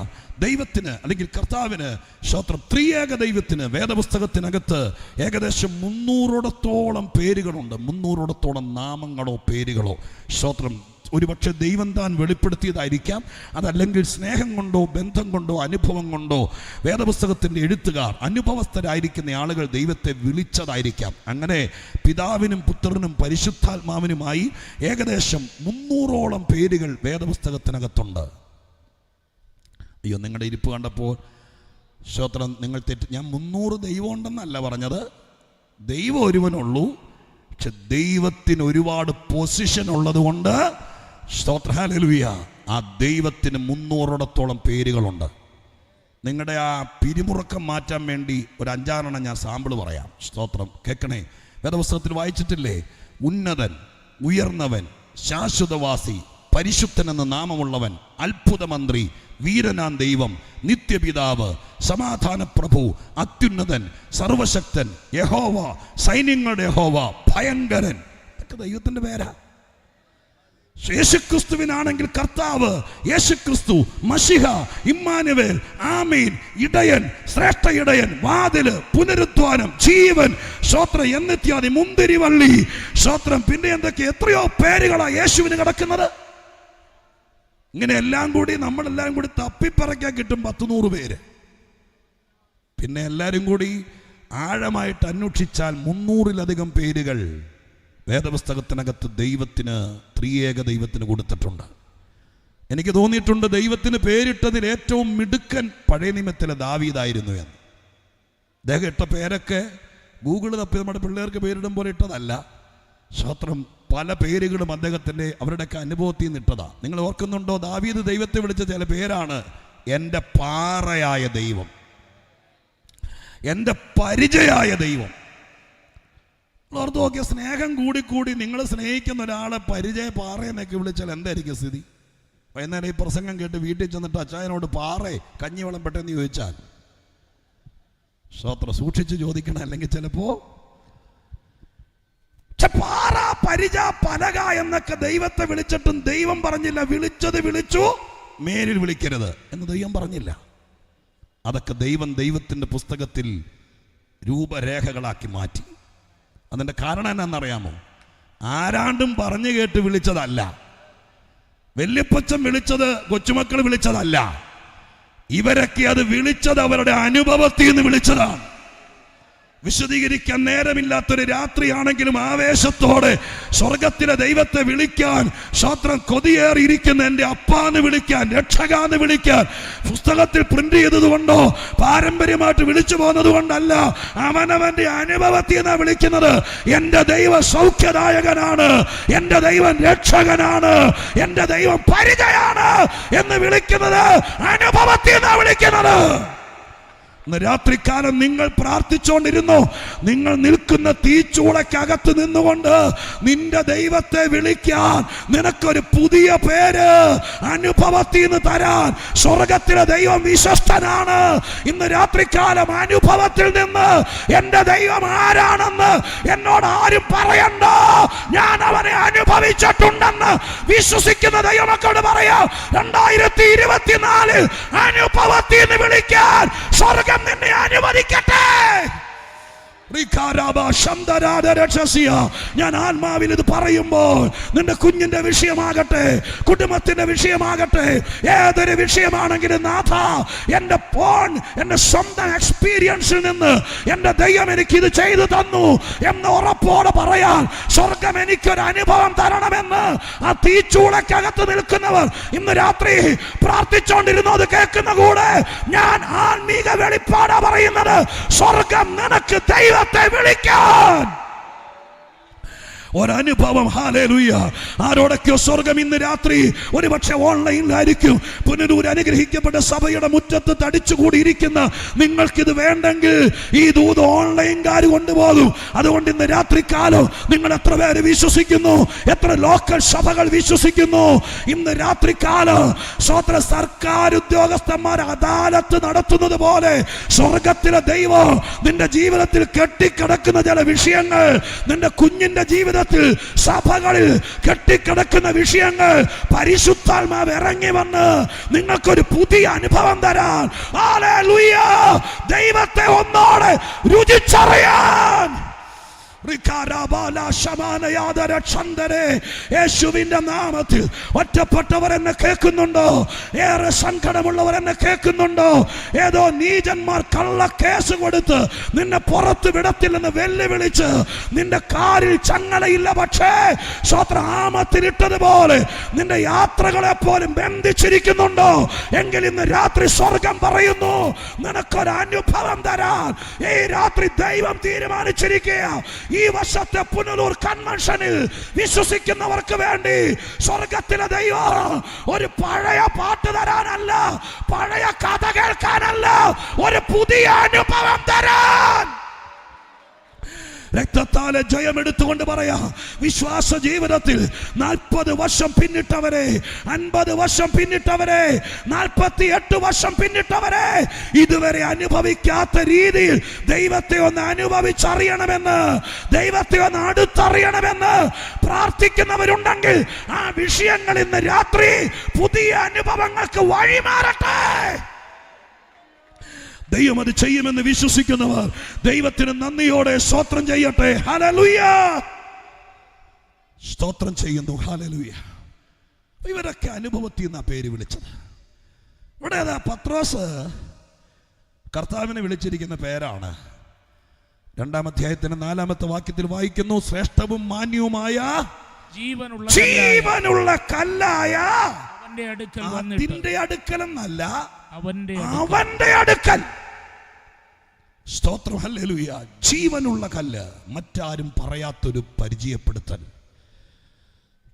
ദൈവത്തിന് അല്ലെങ്കിൽ കർത്താവിന്, സ്തോത്രം, ത്രിയേക ദൈവത്തിന് വേദപുസ്തകത്തിനകത്ത് ഏകദേശം 300ഓടത്തോളം പേരുകളുണ്ട്. 300ഓടത്തോളം നാമങ്ങളോ പേരുകളോ. സ്തോത്രം. ഒരുപക്ഷെ ദൈവം താൻ വെളിപ്പെടുത്തിയതായിരിക്കാം, അതല്ലെങ്കിൽ സ്നേഹം കൊണ്ടോ ബന്ധം കൊണ്ടോ അനുഭവം കൊണ്ടോ വേദപുസ്തകത്തിൻ്റെ എഴുത്തുകാർ, അനുഭവസ്ഥരായിരിക്കുന്ന ആളുകൾ ദൈവത്തെ വിളിച്ചതായിരിക്കാം. അങ്ങനെ പിതാവിനും പുത്രനും പരിശുദ്ധാത്മാവിനുമായി ഏകദേശം 300ഓളം പേരുകൾ വേദപുസ്തകത്തിനകത്തുണ്ട്. അയ്യോ, നിങ്ങളുടെ ഇരിപ്പ് കണ്ടപ്പോൾ സ്തോത്രം, നിങ്ങൾ തെറ്റ്. ഞാൻ 300 ദൈവം ഉണ്ടെന്നല്ല പറഞ്ഞത്. ദൈവം ഒരുവനുള്ളൂ, പക്ഷെ ദൈവത്തിന് ഒരുപാട് പൊസിഷൻ ഉള്ളത് കൊണ്ട്, സ്തോത്രം, ഹല്ലേലൂയ, ആ ദൈവത്തിന് 300ഓടത്തോളം പേരുകളുണ്ട്. നിങ്ങളുടെ ആ പിരിമുറുക്കം മാറ്റാൻ വേണ്ടി ഒരു 5-6 ഞാൻ സാമ്പിൾ പറയാം. സ്തോത്രം, കേൾക്കണേ. വേദപുസ്തകത്തിൽ വായിച്ചിട്ടില്ലേ? ഉന്നതൻ, ഉയർന്നവൻ, ശാശ്വതവാസി, പരിശുദ്ധൻ എന്ന നാമമുള്ളവൻ, അത്ഭുതമന്ത്രി, വീരനാം ദൈവം, നിത്യപിതാവ്, സമാധാന പ്രഭു, അത്യുന്നതൻ, സർവശക്തൻ, യഹോവ, സൈന്യങ്ങളുടെ യഹോവ, ഭയങ്കരൻ. ഇതൊക്കെ ദൈവത്തിന്റെ പേരാ. യേശുക്രിസ്തുവിനാണെങ്കിൽ കർത്താവ്, യേശുക്രിസ്തു, മശിഹ, ഇമ്മാനുവേൽ, ആമീൻ, ഇടയൻ, ശ്രേഷ്ഠ ഇടയൻ, വാതില്, പുനരുദ്ധാനം, ജീവൻ, സ്തോത്രം എന്നിത്യാദി, മുന്തിരിവള്ളി, സ്തോത്രം. പിന്നെ എന്തൊക്കെ എത്രയോ പേരുകളാ യേശുവിന് കിടക്കുന്നത്. ഇങ്ങനെ എല്ലാം കൂടി നമ്മളെല്ലാം കൂടി തപ്പിപ്പറയ്ക്കാൻ കിട്ടും 100 പേര്. പിന്നെ എല്ലാവരും കൂടി ആഴമായിട്ട് അന്വേഷിച്ചാൽ 300-ലധികം പേരുകൾ വേദപുസ്തകത്തിനകത്ത് ദൈവത്തിന്, ത്രിയേക ദൈവത്തിന് കൊടുത്തിട്ടുണ്ട്. എനിക്ക് തോന്നിയിട്ടുണ്ട് ദൈവത്തിന് പേരിട്ടതിൽ ഏറ്റവും മിടുക്കൻ പഴയ നിയമത്തിലെ ദാവീദായിരുന്നു എന്ന്. അദ്ദേഹം ഇട്ട പേരൊക്കെ ഗൂഗിൾ തപ്പി നമ്മുടെ പിള്ളേർക്ക് പേരിടും പോലെ ഇട്ടതല്ല. സ്തോത്രം. പല പേരുകളും അദ്ദേഹത്തിൻ്റെ അവരുടെയൊക്കെ അനുഭവത്തിൽ നിന്ന് ഇട്ടതാ. നിങ്ങൾ ഓർക്കുന്നുണ്ടോ? ദാവീദ് ദൈവത്തെ വിളിച്ച ചില പേരാണ്: എൻ്റെ പാറയായ ദൈവം, എൻ്റെ പരിചയായ ദൈവം. ഓർത്ത് നോക്കിയ സ്നേഹം കൂടിക്കൂടി നിങ്ങൾ സ്നേഹിക്കുന്ന ഒരാളെ പരിചയ പാറയെന്നൊക്കെ വിളിച്ചാൽ എന്തായിരിക്കും സ്ഥിതി? വൈകുന്നേരം ഈ പ്രസംഗം കേട്ട് വീട്ടിൽ ചെന്നിട്ട് അച്ചായനോട് പാറേ കഞ്ഞിവെള്ളം പെട്ടെന്ന് ചോദിച്ചാൽ, സ്തോത്രം, സൂക്ഷിച്ച് ചോദിക്കണം, അല്ലെങ്കിൽ ചിലപ്പോ പാറ, പരിച, പലക എന്നൊക്കെ ദൈവത്തെ വിളിച്ചിട്ടും ദൈവം പറഞ്ഞില്ല വിളിച്ചത് വിളിച്ചു, മേലിൽ വിളിക്കരുത് എന്ന് ദൈവം പറഞ്ഞില്ല. അതൊക്കെ ദൈവത്തിന്റെ പുസ്തകത്തിൽ രൂപരേഖകളാക്കി മാറ്റി. അതിൻ്റെ കാരണം എന്നാണെന്നറിയാമോ? ആരാണ്ടും പറഞ്ഞു കേട്ട് വിളിച്ചതല്ല. വല്യപ്പച്ചൻ വിളിച്ചത്, കൊച്ചുമക്കൾ വിളിച്ചതല്ല. ഇവരൊക്കെ അത് വിളിച്ചത് അവരുടെ അനുഭവത്തിൽ നിന്ന് വിളിച്ചതാണ്. വിശദീകരിക്കാൻ നേരമില്ലാത്തൊരു രാത്രിയാണെങ്കിലും ആവേശത്തോടെ സ്വർഗത്തിലെ ദൈവത്തെ വിളിക്കാൻ, സ്തോത്രം, കൊതിയേറിയിരിക്കുന്ന എൻ്റെ അപ്പാന്ന് വിളിക്കാൻ, രക്ഷകാന്ന് വിളിക്കാൻ പുസ്തകത്തിൽ പ്രിന്റ് ചെയ്തതുകൊണ്ടോ പാരമ്പര്യമായിട്ട് വിളിച്ചു പോകുന്നത് കൊണ്ടല്ല, അവനവന്റെ അനുഭവത്തിൽ നിന്നാണ് വിളിക്കുന്നത്. എൻ്റെ ദൈവം സൗഖ്യദായകനാണ്, എൻ്റെ ദൈവം രക്ഷകനാണ്, എൻ്റെ ദൈവം പരിചയാണ് എന്ന് വിളിക്കുന്നത് അനുഭവത്തിൽ നിന്നാണ് വിളിക്കുന്നത്. ഇന്ന് രാത്രികാലം നിങ്ങൾ പ്രാർത്ഥിച്ചുകൊണ്ടിരുന്നു. നിങ്ങൾ നിൽക്കുന്ന തീച്ചൂളക്കകത്ത് നിന്നുകൊണ്ട് നിന്റെ ദൈവത്തെ വിളിക്കാൻ നിനക്കൊരു പുതിയ പേര് അനുഭവത്തിൽ നിന്ന് തരാൻ സ്വർഗത്തിലെ ദൈവം വിശ്വസ്തനാണ്. ഇന്ന് രാത്രികാലം അനുഭവത്തിൽ നിന്ന് എൻ്റെ ദൈവം ആരാണെന്ന് എന്നോട് ആരും പറയണ്ട. ഞാൻ അവനെ അനുഭവിച്ചിട്ടുണ്ടെന്ന് വിശ്വസിക്കുന്ന ദൈവമക്കളോട് പറയാം, 2024 അനുഭവത്തിൽ നിന്ന് വിളിക്കാൻ സ്വർഗ നിന്നെ അനുവദിക്കട്ടെ. ഞാൻ ആത്മാവിൽ ഇത് പറയുമ്പോൾ നിന്റെ കുഞ്ഞിന്റെ വിഷയമാകട്ടെ, കുടുംബത്തിന്റെ വിഷയമാകട്ടെ, ഏതൊരു വിഷയമാണെങ്കിലും നാഥ, എന്റെ എന്റെ സ്വന്തം എക്സ്പീരിയൻസിൽ നിന്ന് എന്റെ ദൈവം എനിക്ക് ഇത് ചെയ്തു തന്നു എന്ന് ഉറപ്പോടെ പറയാൻ സ്വർഗം എനിക്കൊരു അനുഭവം തരണമെന്ന് ആ തീച്ചൂളക്കകത്ത് നിൽക്കുന്നവർ ഇന്ന് രാത്രി പ്രാർത്ഥിച്ചുകൊണ്ടിരുന്നത് കേൾക്കുന്ന കൂടെ ഞാൻ ആത്മീക വെളിപ്പാടാ പറയുന്നത്. സ്വർഗം നിനക്ക് ദൈവം വിളിക്കാൻ ഒരനുഭവം. ഹല്ലേലൂയ. ആരോടൊക്കെയോ സ്വർഗം ഇന്ന് രാത്രി ഒരുപക്ഷെ ഓൺലൈനിലായിരിക്കും. പുനരൂർ അനുഗ്രഹിക്കപ്പെട്ട സഭയുടെ മുറ്റത്ത് തടിച്ചുകൂടിയിരിക്കുന്ന നിങ്ങൾക്കിത് വേണ്ടെങ്കിൽ ഈ ദൂത് ഓൺലൈൻകാർ കൊണ്ടുപോകും. അതുകൊണ്ട് ഇന്ന് രാത്രികാലം നിങ്ങൾ എത്ര പേര് വിശ്വസിക്കുന്നു? എത്ര ലോക്കൽ സഭകൾ വിശ്വസിക്കുന്നു? ഇന്ന് രാത്രികാലം സ്വതന്ത്ര സർക്കാർ ഉദ്യോഗസ്ഥന്മാർ അദാലത്ത് നടത്തുന്നത് പോലെ സ്വർഗത്തിലെ ദൈവം നിന്റെ ജീവിതത്തിൽ കെട്ടിക്കിടക്കുന്ന ചില വിഷയങ്ങൾ, നിന്റെ കുഞ്ഞിന്റെ ജീവിതത്തിൽ സഭകളിൽ കെട്ടിക്കിടക്കുന്ന വിഷയങ്ങൾ പരിശുദ്ധാത്മാവ് ഇറങ്ങി വന്ന് നിങ്ങൾക്കൊരു പുതിയ അനുഭവം തരാൻ, ഹല്ലേലൂയ, ദൈവത്തെ ഒന്നോടെ രുചിച്ചറിയാൻ യേശുവിന്റെ നാമത്തിൽ ഒറ്റപ്പെട്ടവർ എന്നെ കേൾക്കുന്നുണ്ടോ? ഏറെ സങ്കടമുള്ളവർ എന്നെ കേൾക്കുന്നുണ്ടോ? ഏതോ നീചന്മാർ കള്ള കേസ് കൊടുത്ത് നിന്നെ പുറത്ത് വിടത്തില്ലെന്ന് വെല്ലുവിളിച്ച് നിന്റെ കാലിൽ ചങ്ങലയില്ല, പക്ഷേ ആമത്തിലിട്ടതുപോലെ നിന്റെ യാത്രകളെ പോലും ബന്ധിച്ചിരിക്കുന്നുണ്ടോ? എങ്കിൽ ഇന്ന് രാത്രി സ്വർഗം പറയുന്നു നിനക്കൊരു അനുഭവം തരാൻ ഈ രാത്രി ദൈവം തീരുമാനിച്ചിരിക്കുക. ഈ വർഷത്തെ പുനലൂർ കൺവെൻഷനിൽ വിശ്വസിക്കുന്നവർക്ക് വേണ്ടി സ്വർഗത്തിലെ ദൈവം ഒരു പഴയ പാട്ട് തരാനല്ല, പഴയ കഥ കേൾക്കാനല്ല, ഒരു പുതിയ അനുഭവം തരാൻ രക്തത്താലെ ജയമെടുത്തുകൊണ്ട് പറയാ, വിശ്വാസ ജീവിതത്തിൽ 40 വർഷം പിന്നിട്ടവരെ, 50 വർഷം പിന്നിട്ടവരെ, 48 വർഷം പിന്നിട്ടവരെ, ഇതുവരെ അനുഭവിക്കാത്ത രീതിയിൽ ദൈവത്തെ ഒന്ന് അനുഭവിച്ചറിയണമെന്ന്, ദൈവത്തെ ഒന്ന് അടുത്തറിയണമെന്ന് പ്രാർത്ഥിക്കുന്നവരുണ്ടെങ്കിൽ ആ വിഷയങ്ങൾ ഇന്ന് രാത്രി പുതിയ അനുഭവങ്ങൾക്ക് വഴിമാറട്ടെ. ദൈവം അത് ചെയ്യുമെന്ന് വിശ്വസിക്കുന്നവർ ദൈവത്തിന് നന്ദിയോടെ സ്തോത്രം ചെയ്യട്ടെ. ഹല്ലേലൂയ, സ്തോത്രം ചെയ്യുന്നു. ഹല്ലേലൂയ. ഇവരൊക്കെ അനുഭവത്തിൽ നിന്നാ പേര് വിളിച്ചത്. ഇവിടെ പത്രോസ് കർത്താവിനെ വിളിച്ചിരിക്കുന്ന പേരാണ്. 2-ാം അധ്യായത്തിന് 4-ാമത്തെ വാക്യത്തിൽ വായിക്കുന്നു, ശ്രേഷ്ഠവും മാന്യവുമായ ജീവനുള്ള കല്ലായ അതിന്റെ അടുക്കലെന്നല്ല, അവന്റെ അടുക്കൽ. സ്തോത്രം. ഹല്ലേലൂയ. ജീവനുള്ള കല്ല്, മറ്റാരും പറയാത്തൊരു പരിചയപ്പെടുത്തൽ.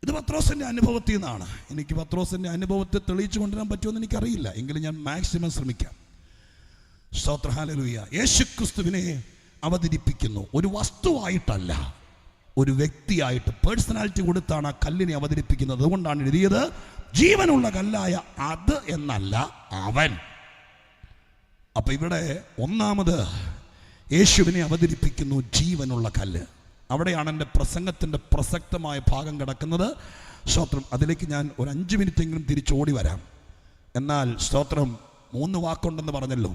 ഇത് പത്രോസിന്റെ അനുഭവത്തിൽ നിന്നാണ്. എനിക്ക് പത്രോസിന്റെ അനുഭവത്തെ തെളിയിച്ചു കൊണ്ടുവരാൻ പറ്റുമെന്ന് എനിക്കറിയില്ല, എങ്കിലും ഞാൻ മാക്സിമം ശ്രമിക്കാം. സ്തോത്രം. ഹല്ലേലൂയ. യേശുക്രിസ്തുവിനെ അവതരിപ്പിക്കുന്നു ഒരു വസ്തുവായിട്ടല്ല, ഒരു വ്യക്തിയായിട്ട്, പേഴ്സണാലിറ്റി കൊടുത്താണ് ആ കല്ലിനെ അവതരിപ്പിക്കുന്നത്. അതുകൊണ്ടാണ് എഴുതിയത് ജീവനുള്ള കല്ലായ അത് എന്നല്ല, അവൻ. അപ്പൊ ഇവിടെ ഒന്നാമത് യേശുവിനെ അവതരിപ്പിക്കുന്നു ജീവനുള്ള കല്ല്. അവിടെയാണ് എൻ്റെ പ്രസംഗത്തിൻ്റെ പ്രസക്തമായ ഭാഗം കിടക്കുന്നത്. സ്തോത്രം. അതിലേക്ക് ഞാൻ ഒരു 5 മിനിറ്റെങ്കിലും തിരിച്ചോടി വരാം. എന്നാൽ സ്തോത്രം 3 വാക്കുണ്ടെന്ന് പറഞ്ഞല്ലോ,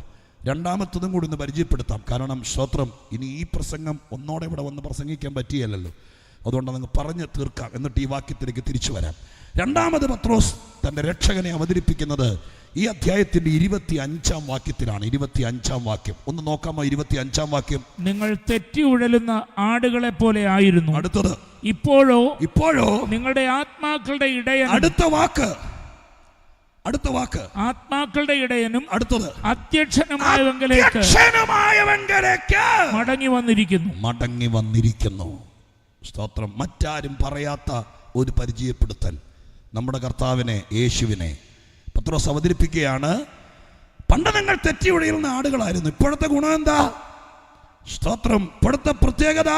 2-ാമത്തതും കൂടി ഒന്ന് പരിചയപ്പെടുത്താം. കാരണം സ്തോത്രം ഇനി ഈ പ്രസംഗം ഒന്നോടെ ഇവിടെ വന്ന് പ്രസംഗിക്കാൻ പറ്റിയല്ലോ, അതുകൊണ്ട് അങ്ങ് പറഞ്ഞ് തീർക്കാം, എന്നിട്ട് ഈ വാക്യത്തിലേക്ക് തിരിച്ചു വരാം. 2-ാമത് പത്രോസ് തൻ്റെ രക്ഷകനെ അവതരിപ്പിക്കുന്നത് ഈ അധ്യായത്തിന്റെ 25-ാം വാക്യത്തിലാണ്. 25-ാം വാക്യം ഒന്ന് നോക്കാമോ? 25-ാം വാക്യം, നിങ്ങൾ തെറ്റി ഉഴലുന്ന ആടുകളെ പോലെ ആയിരുന്നു. അടുത്തത്, ഇപ്പോഴോ നിങ്ങളുടെ ആത്മാക്കളുടെ ഇടയൻ. അടുത്ത വാക്ക് ആത്മാക്കളുടെ ഇടയനും അടുത്തത് അധ്യക്ഷനുമായവങ്കലേക്ക് മടങ്ങി വന്നിരിക്കുന്നു. സ്തോത്രം. മറ്റാരും പറയാത്ത ഒരു പരിചയപ്പെടുത്തൽ നമ്മുടെ കർത്താവിനെ, യേശുവിനെ പത്രോസ് അവതരിപ്പിക്കുകയാണ്. പണ്ട് നിങ്ങൾ തെറ്റി ഉഴലുന്ന ആടുകളായിരുന്നു. ഇപ്പോഴത്തെ ഗുണം എന്താ? സ്തോത്രം. ഇപ്പോഴത്തെ പ്രത്യേകത,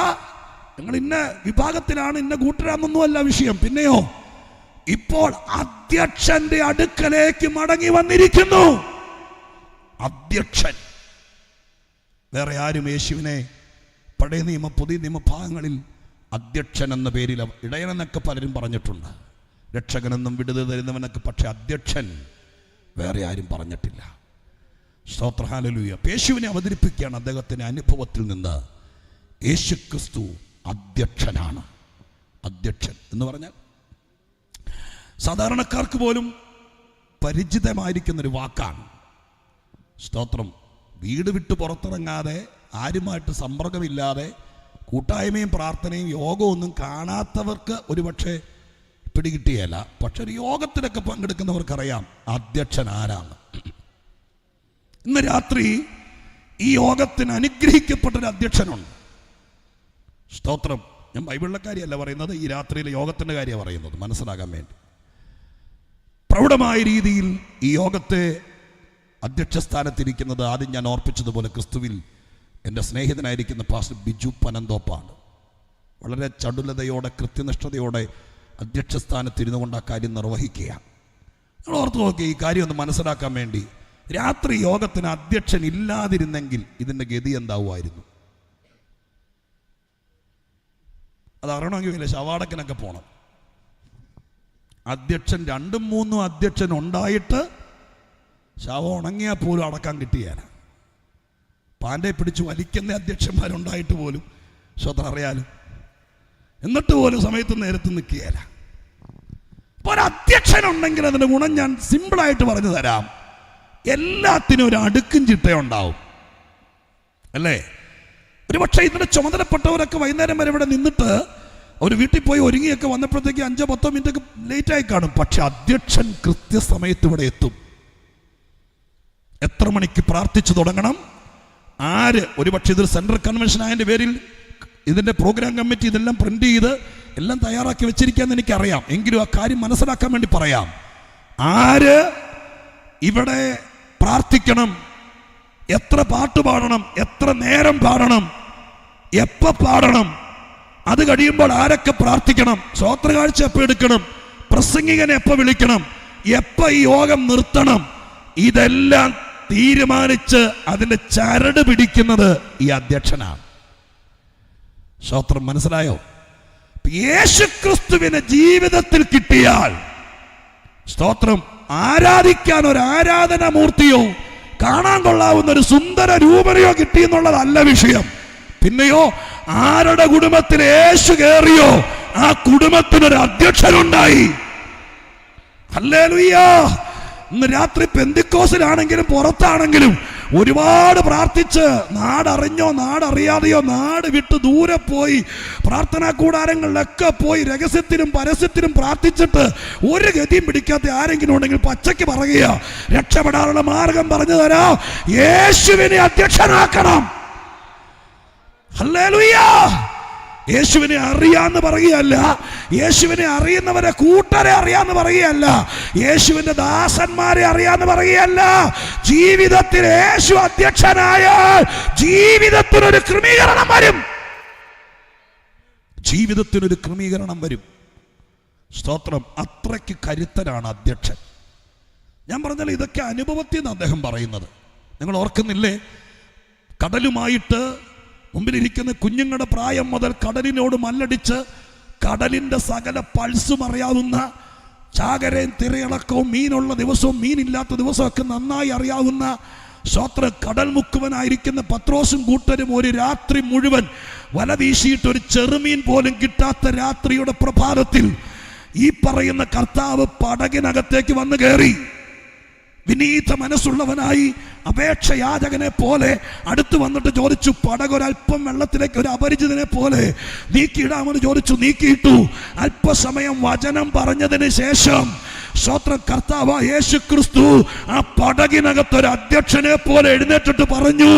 നിങ്ങൾ ഇന്ന വിഭാഗത്തിലാണ്, ഇന്ന കൂട്ടരാന്നൊന്നുമല്ല വിഷയം. പിന്നെയോ, ഇപ്പോൾ അധ്യക്ഷന്റെ അടുക്കലേക്ക് മടങ്ങി വന്നിരിക്കുന്നു. അധ്യക്ഷൻ. വേറെ ആരും യേശുവിനെ പഴയ നിയമ പുതിയ നിയമ ഭാഗങ്ങളിൽ അധ്യക്ഷൻ എന്ന പേരിൽ, ഇടയനെന്നൊക്കെ പലരും പറഞ്ഞിട്ടുണ്ട്, രക്ഷകനെന്നും വിടുതൽ തരുന്നവനൊക്കെ. പക്ഷെ അധ്യക്ഷൻ വേറെ ആരും പറഞ്ഞിട്ടില്ല. സ്തോത്ര. ഹല്ലേലൂയ. യേശുവിനെ അവതരിപ്പിക്കുകയാണ് അദ്ദേഹത്തിന്റെ അനുഭവത്തിൽ നിന്ന്. യേശുക്രിസ്തു അധ്യക്ഷനാണ്. അധ്യക്ഷൻ എന്ന് പറഞ്ഞാൽ സാധാരണക്കാർക്ക് പോലും പരിചിതമായിരിക്കുന്നൊരു വാക്കാണ്. സ്തോത്രം. വീട് വിട്ട് പുറത്തിറങ്ങാതെ, ആരുമായിട്ട് സമ്പർക്കമില്ലാതെ, കൂട്ടായ്മയും പ്രാർത്ഥനയും യോഗവും ഒന്നും കാണാത്തവർക്ക് ഒരുപക്ഷെ പിടികിട്ടിയല്ല. പക്ഷെ ഒരു യോഗത്തിലൊക്കെ പങ്കെടുക്കുന്നവർക്കറിയാം അധ്യക്ഷൻ ആരാണ്. ഇന്ന് രാത്രി ഈ യോഗത്തിന് അനുഗ്രഹിക്കപ്പെട്ടൊരു അധ്യക്ഷനുണ്ട്. സ്തോത്രം. ഞാൻ ബൈബിളിലെ കാര്യമല്ല പറയുന്നത്, ഈ രാത്രിയിലെ യോഗത്തിൻ്റെ കാര്യമാണ് പറയുന്നത്, മനസ്സിലാകാൻ വേണ്ടി. പ്രൗഢമായ രീതിയിൽ ഈ യോഗത്തെ അധ്യക്ഷ സ്ഥാനത്തിരിക്കുന്നത് ആദ്യം ഞാൻ ഓർപ്പിച്ചതുപോലെ ക്രിസ്തുവിൽ എൻ്റെ സ്നേഹിതനായിരിക്കുന്ന പാസ്റ്റർ ബിജു പനന്തോപ്പാണ്. വളരെ ചടുലതയോടെ, കൃത്യനിഷ്ഠതയോടെ അധ്യക്ഷ സ്ഥാനത്തിരുന്നു കൊണ്ട് ആ കാര്യം നിർവഹിക്കുക. നിങ്ങൾ ഓർത്ത് നോക്കി, ഈ കാര്യം ഒന്ന് മനസ്സിലാക്കാൻ വേണ്ടി. രാത്രി യോഗത്തിന് അധ്യക്ഷൻ ഇല്ലാതിരുന്നെങ്കിൽ ഇതിൻ്റെ ഗതി എന്താവുമായിരുന്നു? അത് അറിയണമെങ്കിൽ വലിയ ശവാടക്കനൊക്കെ പോകണം. അധ്യക്ഷൻ 2-3 അധ്യക്ഷൻ ഉണ്ടായിട്ട് ശവം ഉണങ്ങിയാൽ പോലും അടക്കാൻ കിട്ടിയാൽ, പാൻ്റെ പിടിച്ച് വലിക്കുന്ന അധ്യക്ഷന്മാരുണ്ടായിട്ട് പോലും സ്വതന്ത്രം അറിയാലോ, എന്നിട്ട് പോലും സമയത്ത് നേരത്ത് നിൽക്കുകയല്ല. അപ്പോൾ ഒരു അധ്യക്ഷനുണ്ടെങ്കിൽ അതിൻ്റെ ഗുണം ഞാൻ സിമ്പിളായിട്ട് പറഞ്ഞു തരാം. എല്ലാത്തിനും ഒരു അടുക്കും ചിട്ടയുണ്ടാവും, അല്ലേ? ഒരുപക്ഷെ ഇതിൻ്റെ ചുമതലപ്പെട്ടവരൊക്കെ വൈകുന്നേരം വരെ ഇവിടെ നിന്നിട്ട് അവർ വീട്ടിൽ പോയി ഒരുങ്ങിയൊക്കെ വന്നപ്പോഴത്തേക്ക് 5-10 മിനിറ്റൊക്കെ ലേറ്റായി കാണും. പക്ഷെ അധ്യക്ഷൻ കൃത്യസമയത്ത് ഇവിടെ എത്തും. എത്ര മണിക്ക് പ്രാർത്ഥിച്ചു തുടങ്ങണം, ആര്, ഒരുപക്ഷെ ഇതൊരു സെൻട്രൽ കൺവെൻഷൻ ആയതിൻ്റെ പേരിൽ ഇതിൻ്റെ പ്രോഗ്രാം കമ്മിറ്റി ഇതെല്ലാം പ്രിന്റ് ചെയ്ത് എല്ലാം തയ്യാറാക്കി വെച്ചിരിക്കാമെന്ന് എനിക്കറിയാം. എങ്കിലും ആ കാര്യം മനസ്സിലാക്കാൻ വേണ്ടി പറയാം. ആര് ഇവിടെ പ്രാർത്ഥിക്കണം, എത്ര പാട്ട് പാടണം, എത്ര നേരം പാടണം, എപ്പോ പാടണം, അത് കഴിയുമ്പോൾ ആരൊക്കെ പ്രാർത്ഥിക്കണം, സ്വോത്രകാഴ്ച എപ്പോൾ എടുക്കണം, പ്രസംഗികനെ എപ്പോൾ വിളിക്കണം, എപ്പോൾ ഈ യോഗം നിർത്തണം, ഇതെല്ലാം തീരുമാനിച്ച് അതിന്റെ ചരട് പിടിക്കുന്നത് ഈ അധ്യക്ഷനാണ്. സ്വോത്രം മനസ്സിലായോ? യേശുക്രിസ്തുവിനെ ജീവിതത്തിൽ കിട്ടിയാൽ സ്തോത്രം, ആരാധിക്കാൻ ഒരു ആരാധനാമൂർത്തിയോ കാണാൻ കൊള്ളാവുന്ന ഒരു സുന്ദര രൂപനയോ കിട്ടിയെന്നുള്ളതല്ല വിഷയം. പിന്നെയോ ആരുടെ കുടുംബത്തിൽ യേശു കയറിയോ ആ കുടുംബത്തിനൊരു അധ്യക്ഷനുണ്ടായി. ഹല്ലേലൂയ. ഇന്ന് രാത്രി പെന്തിക്കോസിലാണെങ്കിലും പുറത്താണെങ്കിലും ഒരുപാട് പ്രാർത്ഥിച്ച്, നാടറിഞ്ഞോ നാടറിയാതെയോ നാട് വിട്ട് ദൂരെ പോയി പ്രാർത്ഥനാ കൂടാരങ്ങളിലൊക്കെ പോയി രഹസ്യത്തിനും പരസ്യത്തിനും പ്രാർത്ഥിച്ചിട്ട് ഒരു ഗതിയും പിടിക്കാത്ത ആരെങ്കിലും ഉണ്ടെങ്കിൽ പച്ചയ്ക്ക് പറയുക, രക്ഷപ്പെടാനുള്ള മാർഗം പറഞ്ഞു തരാം, യേശുവിനെ അധ്യക്ഷനാക്കണം. ഹല്ലേലൂയ. യേശുവിനെ അറിയാന്ന് പറയുകയല്ല, യേശുവിനെ അറിയുന്നവരെ കൂട്ടരെ അറിയാന്ന് പറയുകയല്ല, യേശുവിന്റെ ദാസന്മാരെ അറിയാന്ന് പറയുകയല്ല. ജീവിതത്തിൽ യേശു അധ്യക്ഷനായാൽ ജീവിതത്തിനൊരു ക്രമീകരണം വരും. ജീവിതത്തിനൊരു ക്രമീകരണം വരും. സ്തോത്രം. അത്രയ്ക്ക് കരുത്തനാണ് അധ്യക്ഷൻ. ഞാൻ പറഞ്ഞാൽ ഇതൊക്കെ അനുഭവത്തിൽ നിന്ന് അദ്ദേഹം പറയുന്നത്. നിങ്ങൾ ഓർക്കുന്നില്ലേ? കടലുമായിട്ട് മുമ്പിലിരിക്കുന്ന കുഞ്ഞുങ്ങളുടെ പ്രായം മുതൽ കടലിനോട് മല്ലടിച്ച് കടലിന്റെ സകല പൾസും അറിയാവുന്ന, ചാകരയും തിരയിളക്കവും മീനുള്ള ദിവസവും മീനില്ലാത്ത ദിവസമൊക്കെ നന്നായി അറിയാവുന്ന കടൽ മുക്കുവനായിരിക്കുന്ന പത്രോസും കൂട്ടരും ഒരു രാത്രി മുഴുവൻ വല വീശിയിട്ട് ഒരു ചെറുമീൻ പോലും കിട്ടാത്ത രാത്രിയുടെ പ്രഭാതത്തിൽ ഈ പറയുന്ന കർത്താവ് പടകിനകത്തേക്ക് വന്ന് കയറി. വിനീത മനസ്സുള്ളവനായി അപേക്ഷയാചകനെ പോലെ അടുത്ത് വന്നിട്ട് ചോദിച്ചു, പടകൊരൽപ്പം വെള്ളത്തിലേക്ക് ഒരു അപരിചിതനെ പോലെ നീക്കിയിടാമെന്ന് ചോദിച്ചു. നീക്കിയിട്ടു. അല്പസമയം വചനം പറഞ്ഞതിന് ശേഷം കർത്താവ് യേശു ക്രിസ്തു ആ പടകിനകത്തൊരു അധ്യക്ഷനെ പോലെ എഴുന്നേറ്റിട്ട് പറഞ്ഞു,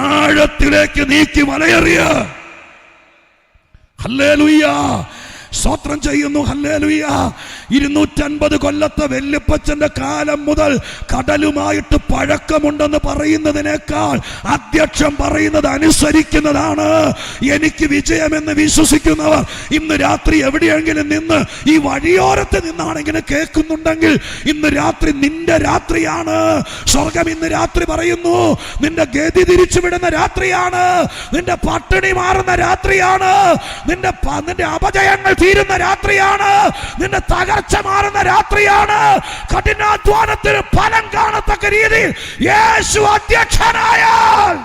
ആഴത്തിലേക്ക് നീക്കി വലയെറിയ. ഹല്ലേലൂയ. സ്തോത്രം ചെയ്യുന്നു. ഹല്ലേലൂയ. 250 കൊല്ലത്തെ വല്യപ്പച്ചന്റെ കാലം മുതൽ കടലുമായിട്ട് പഴക്കമുണ്ടെന്ന് പറയുന്നതിനേക്കാൾ അധ്യക്ഷൻ പറയുന്നത് അനുസരിക്കുന്നതാണ് എനിക്ക് വിജയമെന്ന് വിശ്വസിക്കുന്നവർ ഇന്ന് രാത്രി എവിടെയെങ്കിലും നിന്ന് ഈ വഴിയോരത്ത് നിന്നാണെങ്കിലും കേൾക്കുന്നുണ്ടെങ്കിൽ ഇന്ന് രാത്രി നിന്റെ രാത്രിയാണ്. സ്വർഗം ഇന്ന് രാത്രി പറയുന്നു, നിന്റെ ഗതി തിരിച്ചുവിടുന്ന രാത്രിയാണ്, നിന്റെ പട്ടിണി മാറുന്ന രാത്രിയാണ്, നിന്റെ അപജയങ്ങൾ തീരുന്ന രാത്രിയാണ്, നിന്റെ തകർച്ച മാറുന്ന രാത്രിയാണ്. കഠിനാധ്വാനത്തിന് ഫലം കാണത്തക്ക രീതിയിൽ യേശു അധ്യക്ഷനായാൽ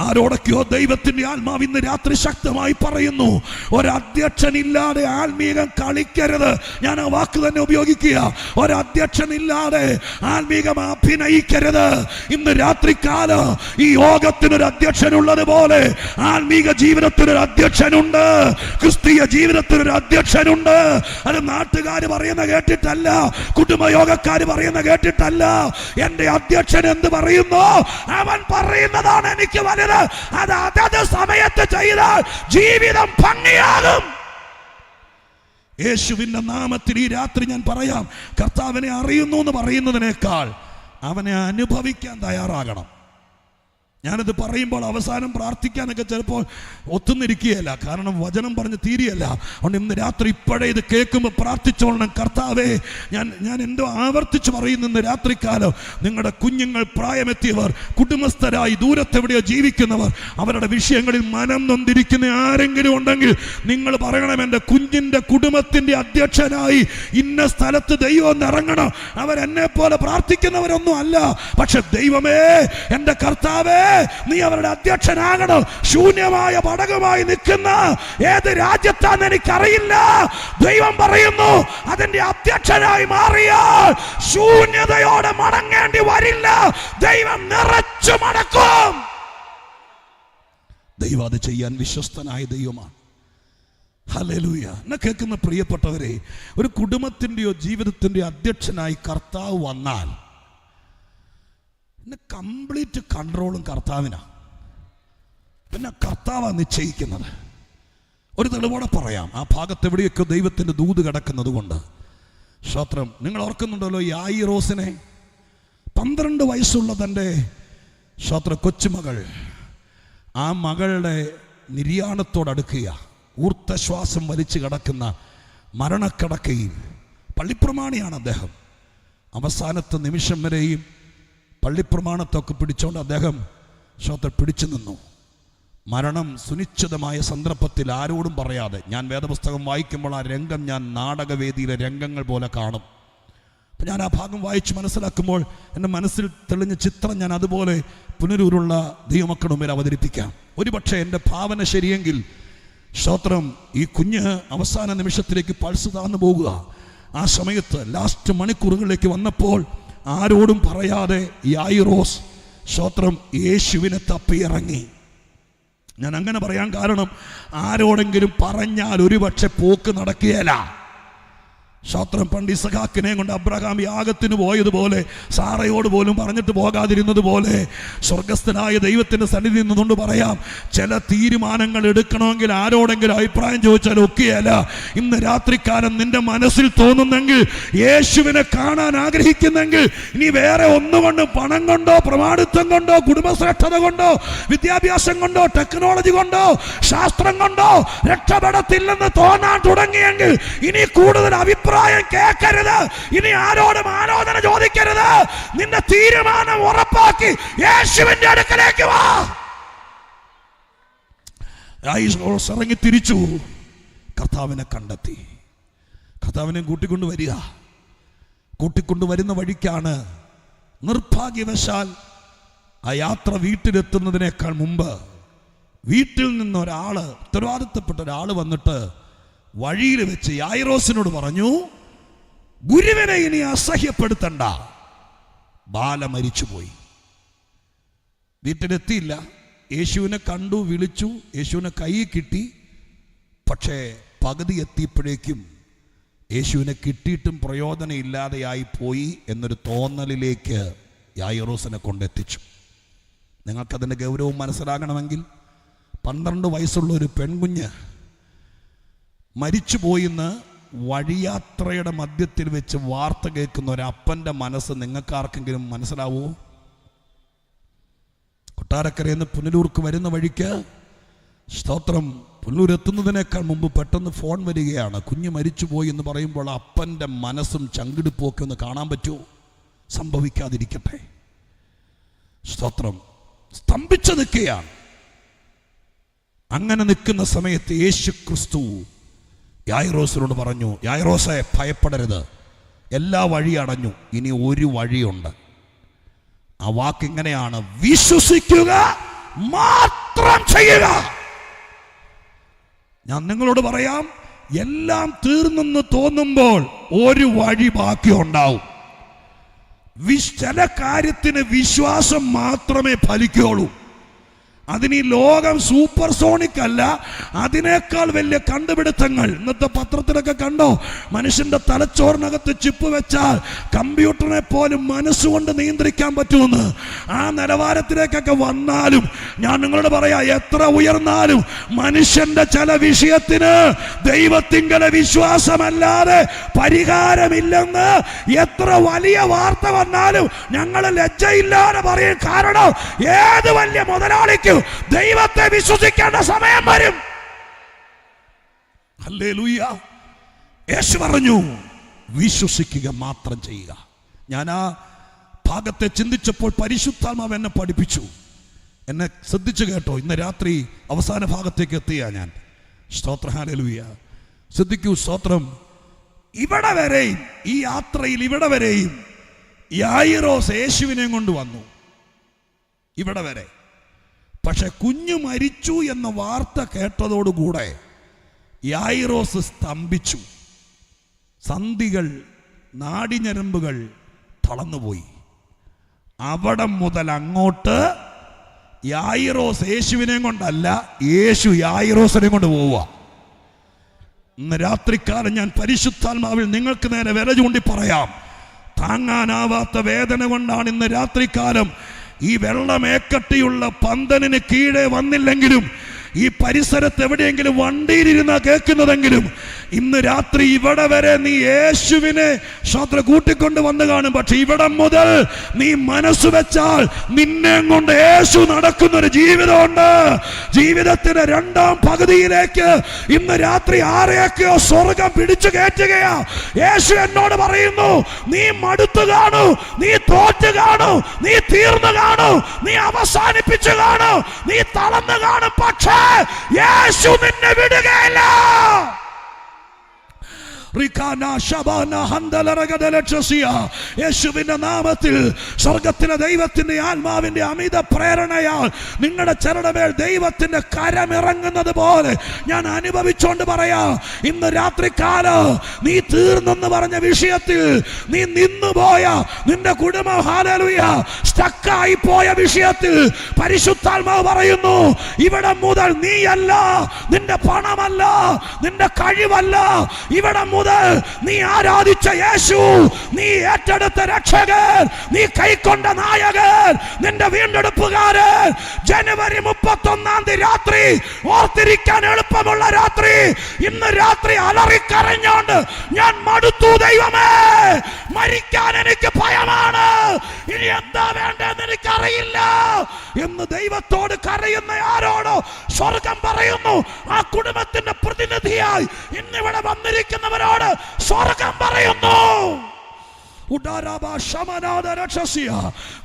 ആരോടൊക്കെയോ ദൈവത്തിന്റെ ആത്മാവ് ഇന്ന് രാത്രി ശക്തമായി പറയുന്നു, ഒരധ്യക്ഷനില്ലാതെ ആത്മീകം കളിക്കരുത്. ഞാൻ ആ വാക്ക് തന്നെ ഉപയോഗിക്കുക. ഒരധ്യക്ഷനില്ലാതെ ആത്മീകം അഭിനയിക്കരുത്. ഇന്ന് രാത്രികാലം ഈ യോഗത്തിനൊരു അധ്യക്ഷനുള്ളത് പോലെ ആത്മീക ജീവിതത്തിനൊരു അധ്യക്ഷനുണ്ട്, ക്രിസ്തീയ ജീവിതത്തിനൊരു അധ്യക്ഷനുണ്ട്. അത് നാട്ടുകാർ പറയുന്ന കേട്ടിട്ടല്ല, കുടുംബയോഗക്കാർ പറയുന്ന കേട്ടിട്ടല്ല. എന്റെ അധ്യക്ഷൻ എന്ത് പറയുന്നു അവൻ പറയുന്നതാണ് എനിക്ക് വലുത്. അത് അതത് സമയത്ത് ചെയ്താൽ ജീവിതം ഭംഗിയാകും. യേശുവിന്റെ നാമത്തിൽ ഈ രാത്രി ഞാൻ പറയാം, കർത്താവിനെ അറിയുന്നു എന്ന് പറയുന്നതിനേക്കാൾ അവനെ അനുഭവിക്കാൻ തയ്യാറാകണം. ഞാനിത് പറയുമ്പോൾ അവസാനം പ്രാർത്ഥിക്കാനൊക്കെ ചിലപ്പോൾ ഒത്തുന്നിരിക്കുകയല്ല, കാരണം വചനം പറഞ്ഞ് തീരെയല്ല. അതുകൊണ്ട് ഇന്ന് രാത്രി ഇപ്പോഴേ ഇത് കേൾക്കുമ്പോൾ പ്രാർത്ഥിച്ചോളണം, കർത്താവേ ഞാൻ എന്തോ ആവർത്തിച്ച് പറയുന്നു, ഇന്ന് രാത്രിക്കാലം നിങ്ങളുടെ കുഞ്ഞുങ്ങൾ, പ്രായമെത്തിയവർ, കുടുംബസ്ഥരായി ദൂരത്തെവിടെയോ ജീവിക്കുന്നവർ, അവരുടെ വിഷയങ്ങളിൽ മനം നൊന്തിരിക്കുന്ന ആരെങ്കിലും ഉണ്ടെങ്കിൽ നിങ്ങൾ പറയണം, എൻ്റെ കുഞ്ഞിൻ്റെ കുടുംബത്തിൻ്റെ അധ്യക്ഷനായി ഇന്ന സ്ഥലത്ത് ദൈവം ഇറങ്ങണം. അവരെന്നെ പോലെ പ്രാർത്ഥിക്കുന്നവരൊന്നും അല്ല, പക്ഷെ ദൈവമേ, എൻ്റെ കർത്താവേ, നീ അവരുടെ അധ്യക്ഷനാകണം. ശൂന്യമായ പടകുമായി നിൽക്കുന്ന ഏത് രാജ്യത്താന്ന് എനിക്കറിയില്ല, ദൈവം പറയുന്നു അതിന്റെ അധ്യക്ഷനായി മാറിയാൽ ശൂന്യതയോടെ മടങ്ങേണ്ടി വരില്ല, ദൈവം നിറച്ചു മടക്കും. ദൈവം അത് ചെയ്യാൻ വിശ്വസ്തനായ ദൈവമാണ്. ഹല്ലേലൂയ. എന്നെ കേൾക്കുന്ന പ്രിയപ്പെട്ടവരെ, ഒരു കുടുംബത്തിന്റെയോ ജീവിതത്തിന്റെയോ അധ്യക്ഷനായി കർത്താവ് വന്നാൽ കംപ്ലീറ്റ് കൺട്രോളും കർത്താവിനാ. പിന്നെ കർത്താവാണ് നിശ്ചയിക്കുന്നത്. ഒരു തെളിവോടെ പറയാം, ആ ഭാഗത്ത് എവിടെയൊക്കെ ദൈവത്തിന്റെ ദൂത് കിടക്കുന്നത് കൊണ്ട്. സ്തോത്രം. നിങ്ങൾ ഓർക്കുന്നുണ്ടല്ലോ12 വയസ്സുള്ള തൻ്റെ കൊച്ചുമകൾ ആ മകളുടെ നിര്യാണത്തോടടുക്കുക, ഊർത്തശ്വാസം വലിച്ചു കിടക്കുന്ന മരണക്കിടക്കയിൽ. പള്ളിപ്രമാണിയാണ് അദ്ദേഹം. അവസാനത്തെ നിമിഷം വരെയും പള്ളിപ്രമാണത്തൊക്കെ പിടിച്ചുകൊണ്ട് അദ്ദേഹം പിടിച്ചു നിന്നു. മരണം സുനിശ്ചിതമായ സന്ദർഭത്തിൽ ആരോടും പറയാതെ, ഞാൻ വേദപുസ്തകം വായിക്കുമ്പോൾ ആ രംഗം ഞാൻ നാടകവേദിയിലെ രംഗങ്ങൾ പോലെ കാണും. അപ്പം ഞാൻ ആ ഭാഗം വായിച്ച് മനസ്സിലാക്കുമ്പോൾ എൻ്റെ മനസ്സിൽ തെളിഞ്ഞ ചിത്രം ഞാൻ അതുപോലെ പുനരൂരുള്ള ദൈവമക്കളുടെ മുമ്പിൽ അവതരിപ്പിക്കാം. ഒരുപക്ഷെ എൻ്റെ ഭാവന ശരിയെങ്കിൽ സ്തോത്രം, ഈ കുഞ്ഞ് അവസാന നിമിഷത്തിലേക്ക് പൾസ് താന്നു പോകുക. ആ സമയത്ത് ലാസ്റ്റ് മണിക്കൂറുകളിലേക്ക് വന്നപ്പോൾ ആരോടും പറയാതെ യായിറോസ് സ്തോത്രം യേശുവിനെ തപ്പിയിറങ്ങി. ഞാൻ അങ്ങനെ പറയാൻ കാരണം, ആരോടെങ്കിലും പറഞ്ഞാൽ ഒരുപക്ഷെ പോക്ക് നടക്കുകയില്ല. സ്തോത്രം, പണ്ട് ഇസഹാക്കിനെ കൊണ്ട് അബ്രഹാം യാഗത്തിന് പോയതുപോലെ, സാറയോട് പോലും പറഞ്ഞിട്ട് പോകാതിരുന്നത് പോലെ, സ്വർഗസ്ഥനായ ദൈവത്തിൻ്റെ സന്നിധി നിന്നുകൊണ്ട് പറയാം, ചില തീരുമാനങ്ങൾ എടുക്കണമെങ്കിൽ ആരോടെങ്കിലും അഭിപ്രായം ചോദിച്ചാൽ ഒക്കെയല്ല. ഇന്ന് രാത്രിക്കാലം നിന്റെ മനസ്സിൽ തോന്നുന്നെങ്കിൽ, യേശുവിനെ കാണാൻ ആഗ്രഹിക്കുന്നെങ്കിൽ, ഇനി വേറെ ഒന്നുകൊണ്ട്, പണം കൊണ്ടോ പ്രമാണിത്വം കൊണ്ടോ കുടുംബശ്രേഷ്ഠത കൊണ്ടോ വിദ്യാഭ്യാസം കൊണ്ടോ ടെക്നോളജി കൊണ്ടോ ശാസ്ത്രം കൊണ്ടോ രക്ഷപ്പെടത്തില്ലെന്ന് തോന്നാൻ തുടങ്ങിയെങ്കിൽ, ഇനി കൂടുതൽ അഭിപ്രായം കേൾക്കരുത്, ഇനി ആരോടും ആലോചന ചോദിക്കരുത്. നിന്റെ തീരുമാനം ഉറപ്പാക്കി യേശുവിന്റെ അടുക്കലേക്ക് വാ. ഇറങ്ങി തിരിച്ചു, കർത്താവിനെ കണ്ടെത്തി. കർത്താവിനെ കൂട്ടിക്കൊണ്ടുവരിക. കൂട്ടിക്കൊണ്ടുവരുന്ന വഴിക്കാണ് നിർഭാഗ്യവശാൽ ആ യാത്ര വീട്ടിലെത്തുന്നതിനേക്കാൾ മുമ്പ് വീട്ടിൽ നിന്നൊരാള്, ഉത്തരവാദിത്തപ്പെട്ട ഒരാൾ വന്നിട്ട് വഴിയിൽ വെച്ച് യായിറോസിനോട് പറഞ്ഞു, ഗുരുവിനെ ഇനി അസഹ്യപ്പെടുത്തണ്ട, ബാല മരിച്ചുപോയി. വീട്ടിലെത്തിയില്ല, യേശുവിനെ കണ്ടു, വിളിച്ചു, യേശുവിനെ കൈ കിട്ടി. പക്ഷേ പകുതി എത്തിയപ്പോഴേക്കും യേശുവിനെ കിട്ടിയിട്ടും പ്രയോജനം ഇല്ലാതെയായി പോയി എന്നൊരു തോന്നലിലേക്ക് യായിറോസിനെ കൊണ്ടെത്തിച്ചു. നിങ്ങൾക്കതിൻ്റെ ഗൗരവം മനസ്സിലാകണമെങ്കിൽ, 12 വയസ്സുള്ള ഒരു പെൺകുഞ്ഞ് മരിച്ചുപോയിന്ന് വഴിയാത്രയുടെ മധ്യത്തിൽ വെച്ച് വാർത്ത കേൾക്കുന്ന ഒരപ്പൻ്റെ മനസ്സ് നിങ്ങൾക്കാർക്കെങ്കിലും മനസ്സിലാവോ? കൊട്ടാരക്കരയിൽ നിന്ന് പുനലൂർക്ക് വരുന്ന വഴിക്ക് സ്തോത്രം, പുനലൂർ എത്തുന്നതിനേക്കാൾ മുമ്പ് പെട്ടെന്ന് ഫോൺ വരികയാണ്, കുഞ്ഞ് മരിച്ചുപോയി എന്ന് പറയുമ്പോൾ അപ്പൻ്റെ മനസ്സും ചങ്കിടിപ്പൊക്കെ ഒന്ന് കാണാൻ പറ്റുമോ? സംഭവിക്കാതിരിക്കട്ടെ. സ്തോത്രം, സ്തംഭിച്ചു നിൽക്കുകയാണ്. അങ്ങനെ നിൽക്കുന്ന സമയത്ത് യേശു ക്രിസ്തു യായിറോസിനോട് പറഞ്ഞു, യായിറോസെ ഭയപ്പെടരുത്, എല്ലാ വഴി അടഞ്ഞു, ഇനി ഒരു വഴിയുണ്ട്. ആ വാക്കിങ്ങനെയാണ്, വിശ്വസിക്കുക മാത്രം ചെയ്യുക. ഞാൻ നിങ്ങളോട് പറയാം, എല്ലാം തീർന്നെന്ന് തോന്നുമ്പോൾ ഒരു വഴി ബാക്കി ഉണ്ടാവും. ചില കാര്യത്തിന് വിശ്വാസം മാത്രമേ ഫലിക്കുകയുള്ളൂ. അതിന് ഈ ലോകം സൂപ്പർ സോണിക് അല്ല, അതിനേക്കാൾ വലിയ കണ്ടുപിടുത്തങ്ങൾ. ഇന്നത്തെ പത്രത്തിലൊക്കെ കണ്ടോ, മനുഷ്യന്റെ തലച്ചോറിനകത്ത് ചിപ്പ് വെച്ചാൽ കമ്പ്യൂട്ടറിനെ പോലും മനസ്സുകൊണ്ട് നിയന്ത്രിക്കാൻ പറ്റുമെന്ന്. ആ നിലവാരത്തിലേക്കൊക്കെ വന്നാലും ഞാൻ നിങ്ങളോട് പറയാ, എത്ര ഉയർന്നാലും മനുഷ്യന്റെ ചില വിഷയത്തിന് ദൈവത്തിങ്കലെ വിശ്വാസമല്ലാതെ പരിഹാരമില്ലെന്ന് എത്ര വലിയ വാർത്ത വന്നാലും ഞങ്ങൾ ലജ്ജയില്ലാതെ പറയും. കാരണം ഏത് വലിയ മുതലാളിക്കും ദൈവത്തെ വിശ്വസിക്കേണ്ട സമയം വരും. ഹല്ലേലൂയ. യേശു പറഞ്ഞു, വിശ്വസിക്കുക മാത്രം ചെയ്യുക. ഞാൻ ആ ഭാഗത്തെ ചിന്തിച്ചപ്പോൾ പരിശുദ്ധാത്മാവ് എന്നെ പഠിപ്പിച്ചു. എന്നെ ശ്രദ്ധിച്ചു കേട്ടോ. ഇന്ന് രാത്രി അവസാന ഭാഗത്തേക്ക് എത്തിയ ഞാൻ. സ്തോത്രം, ഹല്ലേലൂയ. ശ്രദ്ധിക്കൂ, സ്തോത്രം. ഇവിടെ വരെയും, ഈ യാത്രയിൽ ഇവിടെ വരെയും യായിറോസ് യേശുവിനെ കൊണ്ട് വന്നു, ഇവിടെ വരെ. പക്ഷെ കുഞ്ഞു മരിച്ചു എന്ന വാർത്ത കേട്ടതോടുകൂടെ യായിറോസ് സ്തംഭിച്ചു. സന്ധികൾ, നാടിഞരമ്പുകൾ തളർന്നുപോയി. അവിടെ മുതൽ അങ്ങോട്ട് യായിറോസ് യേശുവിനെ കൊണ്ടല്ല, യേശു യായിറോസിനെ കൊണ്ട് പോവുക. ഇന്ന് രാത്രിക്കാലം ഞാൻ പരിശുദ്ധാത്മാവിൽ നിങ്ങൾക്ക് നേരെ വില ചൂണ്ടി പറയാം, താങ്ങാനാവാത്ത വേദന കൊണ്ടാണ് ഇന്ന് രാത്രിക്കാലം ഈ വെള്ളമേക്കട്ടിയുള്ള പന്തലിന് കീഴെ വന്നില്ലെങ്കിലും ഈ പരിസരത്ത് എവിടെയെങ്കിലും വണ്ടിയിലിരുന്ന കേൾക്കുന്നതെങ്കിലും ഇന്ന് രാത്രി ഇവിടെ വരെ നീ യേശുവിനെ ശ്രോത്ര കൂട്ടിക്കൊണ്ട് വന്നു കാണും. പക്ഷെ ഇവിടം മുതൽ നീ മനസ്സ് വെച്ചാൽ നിന്നെ കൊണ്ട് യേശു നടക്കുന്നൊരു ജീവിതമുണ്ട്. ജീവിതത്തിന്റെ രണ്ടാം പകുതിയിലേക്ക് ഇന്ന് രാത്രി ആരെയൊക്കെയോ സ്വർഗം പിടിച്ചു കയറ്റുകയാ. യേശു എന്നോട് പറയുന്നു, നീ മടുത്തു കാണൂ, നീ തോറ്റു കാണൂ, നീ തീർന്നു കാണൂ, നീ അവസാനിപ്പിച്ചു കാണൂ, നീ തളർന്നു കാണും. പക്ഷേ യേശു നിന്നെ വിടുകയില്ല. യേശുവിന്റെ നാമത്തിൽ സ്വർഗത്തിലെ ദൈവത്തിന്റെ ആത്മാവിന്റെ അമിത പ്രേരണയാൽ നിങ്ങളുടെ ചരണമേൽ ദൈവത്തിന്റെ കരമിറങ്ങുന്നത് പോലെ ഞാൻ അനുഭവിച്ചോണ്ട് പറയാ, ഇന്ന് രാത്രികാലം നീ തീർന്നെന്ന് പറഞ്ഞ വിഷയത്തിൽ, നീ നിന്നുപോയ നിന്റെ കുടുംബം ഹല്ലേലൂയ സ്റ്റക്കായി പോയ വിഷയത്തിൽ പരിശുദ്ധാത്മാവ് പറയുന്നു, ഇവിടെ മുതൽ നീയല്ല, നിന്റെ പണമല്ല, നിന്റെ കഴിവല്ല, ഇവിടെ മുതൽ നീ ആരാധിച്ച യേശു, നീ ഏറ്റെടുത്ത രക്ഷകൻ, നീ കൈക്കൊണ്ട നായകൻ, നിന്റെ വീണ്ടെടുപ്പുകാരൻ. ജനുവരി 31 രാത്രി ഓർത്തിരിക്കാൻ എളുപ്പമുള്ള രാത്രി, ഇന്ന് രാത്രി അലറിക്കരഞ്ഞോണ്ട് ഞാൻ മടുത്തു ദൈവമേ, മരിക്കാൻ എനിക്ക് ഭയമാണ്, ഇനി എന്താ വേണ്ടെന്ന് എനിക്കറിയില്ല എന്ന് ദൈവത്തോട് കരയുന്ന ആരോടോ സ്വർഗം പറയുന്നു. ആ കുടുംബത്തിന്റെ പ്രതിനിധിയായി ഇന്നിവിടെ വന്നിരിക്കുന്നവരോട് സ്വർഗം പറയുന്നു.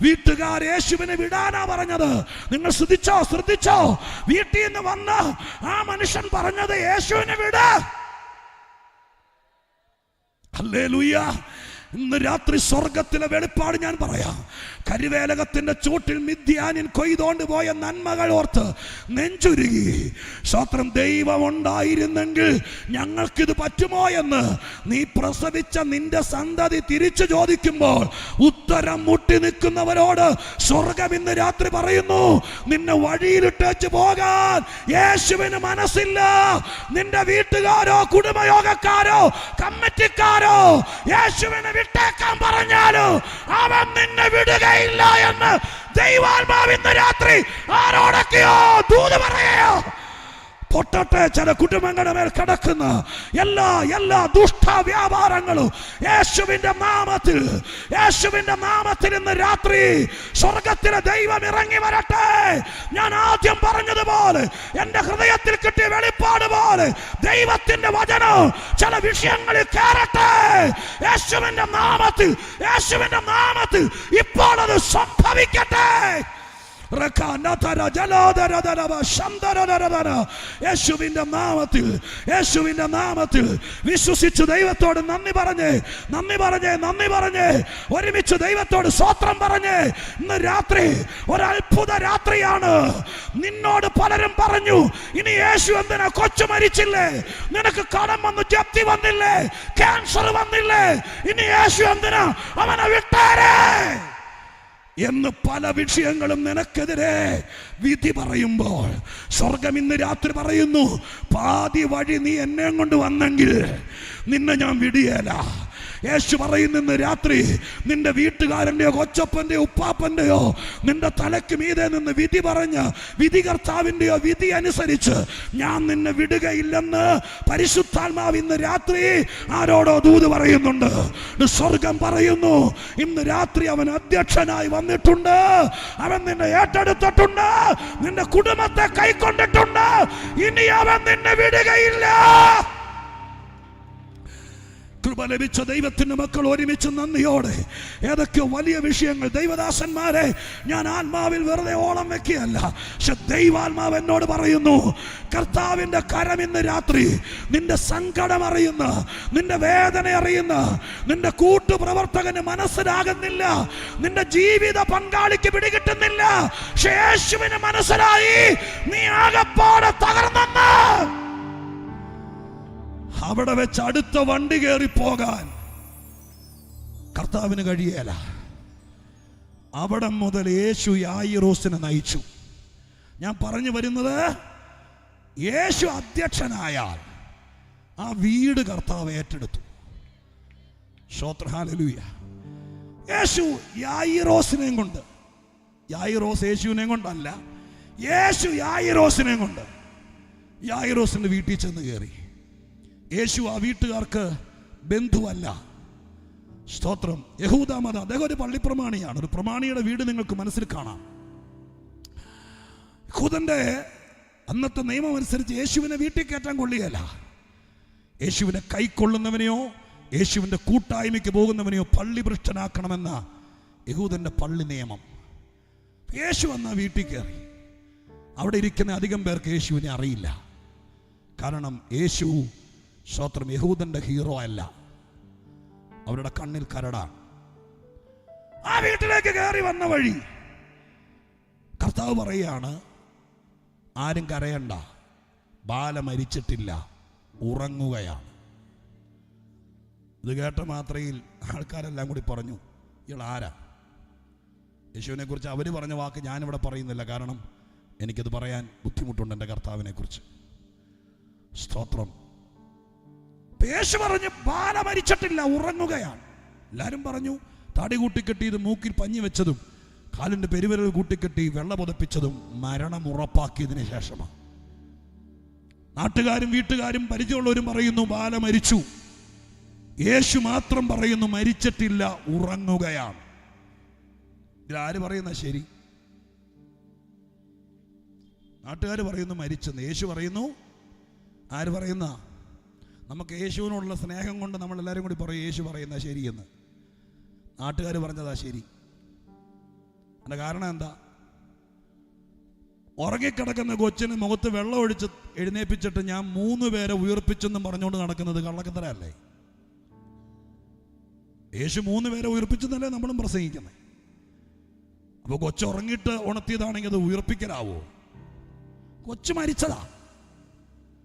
വീട്ടുകാർ യേശുവിനെ വിടാനാ പറഞ്ഞത്. നിങ്ങൾ ശ്രദ്ധിച്ചോ? വീട്ടിൽ നിന്ന് വന്ന് ആ മനുഷ്യൻ പറഞ്ഞത് യേശുവിനെ വിട. ഹല്ലേലൂയ. ഇന്ന് രാത്രി സ്വർഗത്തിലെ വെളിപ്പാട് ഞാൻ പറയാം. കരിവേലകത്തിന്റെ ചൂട്ടിൽ മിദ്യാനിൻ കൊയ്തോണ്ട് പോയ നന്മകൾ ഓർത്ത് നെഞ്ചുരുകി, സ്വത്രം ദൈവം ഉണ്ടായിരുന്നെങ്കിൽ ഞങ്ങൾക്കിത് പറ്റുമോ എന്ന് നീ പ്രസവിച്ച നിന്റെ സന്തതി തിരിച്ചു ചോദിക്കുമ്പോൾ ഉത്തരം മുട്ടി നിൽക്കുന്നവരോട് സ്വർഗം ഇന്ന് രാത്രി പറയുന്നു, നിന്നെ വഴിയിലിട്ടേച്ച് പോകാൻ യേശുവിന് മനസ്സില്ല. നിന്റെ വീട്ടുകാരോ കുടുംബയോഗക്കാരോ കമ്മിറ്റിക്കാരോ യേശുവിനെ വിട്ടേക്കാൻ പറഞ്ഞാലോ അവൻ നിന്നെ വിടുക ഇല്ല എന്ന് ദൈവാത്മാവ് ഇന്ന് രാത്രി ആരോടൊക്കെയോ ദൂത് പറയോ. പൊട്ടട്ടെ ചില കുടുംബങ്ങളുടെ മേൽ കിടക്കുന്ന എല്ലാ ദുഷ്ട വ്യാപാരങ്ങളും യേശുവിന്റെ നാമത്തിൽ ഇന്ന് രാത്രി സ്വർഗത്തിലെ ദൈവം ഇറങ്ങി വരട്ടെ. ഞാൻ ആദ്യം പറഞ്ഞതുപോലെ എന്റെ ഹൃദയത്തിൽ കിട്ടിയ വെളിപ്പാട് പോലെ ദൈവത്തിന്റെ വചനം ചില വിഷയങ്ങളിൽ കയറട്ടെ. യേശുവിന്റെ നാമത്തിൽ ഇപ്പോൾ അത് സംഭവിക്കട്ടെ. യേശുവിന്റെ നാമത്തിൽ വിശ്വസിച്ചു ദൈവത്തോട് നന്ദി പറഞ്ഞേ ഒരുമിച്ച് ദൈവത്തോട് സ്തോത്രം പറഞ്ഞേ. ഇന്ന് രാത്രി ഒരത്ഭുത രാത്രിയാണ്. നിന്നോട് പലരും പറഞ്ഞു, ഇനി യേശു എന്തിനാ, കൊച്ചു മരിച്ചില്ലേ, നിനക്ക് കടം വന്നു, ജപ്തി വന്നില്ലേ, ക്യാൻസർ വന്നില്ലേ, ഇനി യേശു എന്തിനാ, അവനെ വിട്ടേരെ എന്ന് പല വിഷയങ്ങളും നിനക്കെതിരെ വിധി പറയുമ്പോൾ സ്വർഗം ഇന്ന് രാത്രി പറയുന്നു, പാതി വഴി നീ എന്നെ കൊണ്ട് വന്നെങ്കിൽ നിന്നെ ഞാൻ വിടിയേല. യേശു പറയുന്നു, ഇന്ന് രാത്രി നിന്റെ വീട്ടുകാരൻ്റെയോ കൊച്ചപ്പൻ്റെയോ ഉപ്പാപ്പൻ്റെയോ നിന്റെ തലയ്ക്ക് മീതെ നിന്ന് വിധി പറഞ്ഞ വിധികർത്താവിൻ്റെയോ വിധി അനുസരിച്ച് ഞാൻ നിന്നെ വിടുകയില്ലെന്ന് പരിശുദ്ധാത്മാവ് ഇന്ന് രാത്രി ആരോടോ ദൂത് പറയുന്നുണ്ട്. സ്വർഗം പറയുന്നു, ഇന്ന് രാത്രി അവൻ അധ്യക്ഷനായി വന്നിട്ടുണ്ട്, അവൻ നിന്നെ ഏറ്റെടുത്തിട്ടുണ്ട്, നിന്റെ കുടുംബത്തെ കൈക്കൊണ്ടിട്ടുണ്ട്, ഇനി അവൻ നിന്നെ വിടുകയില്ല. കൃപ ലഭിച്ച ദൈവത്തിന്റെ മക്കൾ ഒരുമിച്ച് നന്ദിയോടെ ഏതൊക്കെയോ വലിയ വിഷയങ്ങൾ, ദൈവദാസന്മാരെ ഞാൻ ആത്മാവിൽ വെറുതെ ഓളം വെക്കുകയല്ല, പക്ഷെ ദൈവാത്മാവ് എന്നോട് പറയുന്നു, കർത്താവിന്റെ കരം ഇന്ന് രാത്രി നിന്റെ സങ്കടം അറിയുന്ന, നിന്റെ വേദന അറിയുന്ന, നിന്റെ കൂട്ടുപ്രവർത്തകന് മനസ്സിലാകുന്നില്ല, നിന്റെ ജീവിത പങ്കാളിക്ക് പിടികിട്ടുന്നില്ല, പക്ഷെ യേശുവിന് മനസ്സിലായി നീ ആകപ്പാടെ തകർന്നെന്ന്. അവിടെ വെച്ച് അടുത്ത വണ്ടി കയറി പോകാൻ കർത്താവിന് കഴിയേല. അവിടെ മുതൽ യേശു യായിറോസിനെ നയിച്ചു. ഞാൻ പറഞ്ഞു വരുന്നത്, യേശു അധ്യക്ഷനായാൽ ആ വീട് കർത്താവ് ഏറ്റെടുത്തു. സ്തോത്രം, ഹല്ലേലൂയ. യേശു യായിറോസിനെയും കൊണ്ട്, യായിറോസ് യേശുവിനെയും കൊണ്ടല്ല, യേശു യായിറോസിനെയും കൊണ്ട് യായിറോസിന്റെ വീട്ടിൽ ചെന്ന് കയറി. യേശു ആ വീട്ടുകാർക്ക് ബന്ധുവല്ല. സ്തോത്രം. യഹൂദ മതം, അദ്ദേഹം ഒരു പള്ളിപ്രമാണിയാണ്. ഒരു പ്രമാണിയുടെ വീട് നിങ്ങൾക്ക് മനസ്സിൽ കാണാം. യഹൂദന്റെ അന്നത്തെ നിയമം അനുസരിച്ച് യേശുവിനെ വീട്ടിൽ കയറ്റാൻ കൊള്ളുകയല്ല. യേശുവിനെ കൈക്കൊള്ളുന്നവനെയോ യേശുവിന്റെ കൂട്ടായ്മയ്ക്ക് പോകുന്നവനെയോ പള്ളി ഭ്രഷ്ടനാക്കണമെന്ന യഹൂദന്റെ പള്ളി നിയമം. യേശു വന്ന വീട്ടിൽ കയറി. അവിടെ ഇരിക്കുന്ന അധികം പേർക്ക് യേശുവിനെ അറിയില്ല. കാരണം യേശു സ്തോത്രം യഹൂദന്റെ ഹീറോ അല്ല. അവരുടെ കണ്ണിൽ കരടാണ്. ആ വീട്ടിലേക്ക് കയറി വന്ന വഴി കർത്താവ് പറയുകയാണ്, ആരും കരയണ്ട, ബാല മരിച്ചിട്ടില്ല, ഉറങ്ങുകയാണ്. ഇത് കേട്ട മാത്രയിൽ ആൾക്കാരെല്ലാം കൂടി പറഞ്ഞു, ഇയാൾ ആരാ? യേശുവിനെ കുറിച്ച് അവർ പറഞ്ഞ വാക്ക് ഞാനിവിടെ പറയുന്നില്ല. കാരണം എനിക്കത് പറയാൻ ബുദ്ധിമുട്ടുണ്ട് എൻ്റെ കർത്താവിനെ കുറിച്ച്. സ്തോത്രം. യേശു പറഞ്ഞു, ബാല മരിച്ചിട്ടില്ല, ഉറങ്ങുകയാണ്. എല്ലാവരും പറഞ്ഞു, തടി കൂട്ടിക്കെട്ടിയത് മൂക്കിൽ പഞ്ഞി വെച്ചതും കാലിൻ്റെ പെരുവിരൽ കൂട്ടിക്കെട്ടി വെള്ള പുതപ്പിച്ചതും മരണം ഉറപ്പാക്കിയതിന് ശേഷമാണ്. നാട്ടുകാരും വീട്ടുകാരും പരിചയമുള്ളവരും പറയുന്നു ബാല മരിച്ചു. യേശു മാത്രം പറയുന്നു മരിച്ചിട്ടില്ല, ഉറങ്ങുകയാണ്. ഇതിലാര് പറയുന്ന ശരി? നാട്ടുകാർ പറയുന്നു മരിച്ചെന്ന്, യേശു പറയുന്നു. ആര് പറയുന്ന? നമുക്ക് യേശുവിനോടുള്ള സ്നേഹം കൊണ്ട് നമ്മളെല്ലാവരും കൂടി പറയും യേശു പറയുന്ന ശരിയെന്ന്. നാട്ടുകാർ പറഞ്ഞതാ ശരി. അതിൻ്റെ കാരണം എന്താ? ഉറങ്ങിക്കിടക്കുന്ന കൊച്ചിന് മുഖത്ത് വെള്ളം ഒഴിച്ച് എഴുന്നേപ്പിച്ചിട്ട് ഞാൻ 3 പേരെ ഉയർപ്പിച്ചെന്നും പറഞ്ഞുകൊണ്ട് നടക്കുന്നത് കള്ളക്കത്തരല്ലേ? യേശു 3 പേരെ ഉയർപ്പിച്ചെന്നല്ലേ നമ്മളും പ്രസംഗിക്കുന്നത്. അപ്പോൾ കൊച്ചു ഉറങ്ങിയിട്ട് ഉണർത്തിയതാണെങ്കിൽ അത് ഉയർപ്പിക്കലാവോ? കൊച്ചു മരിച്ചതാ.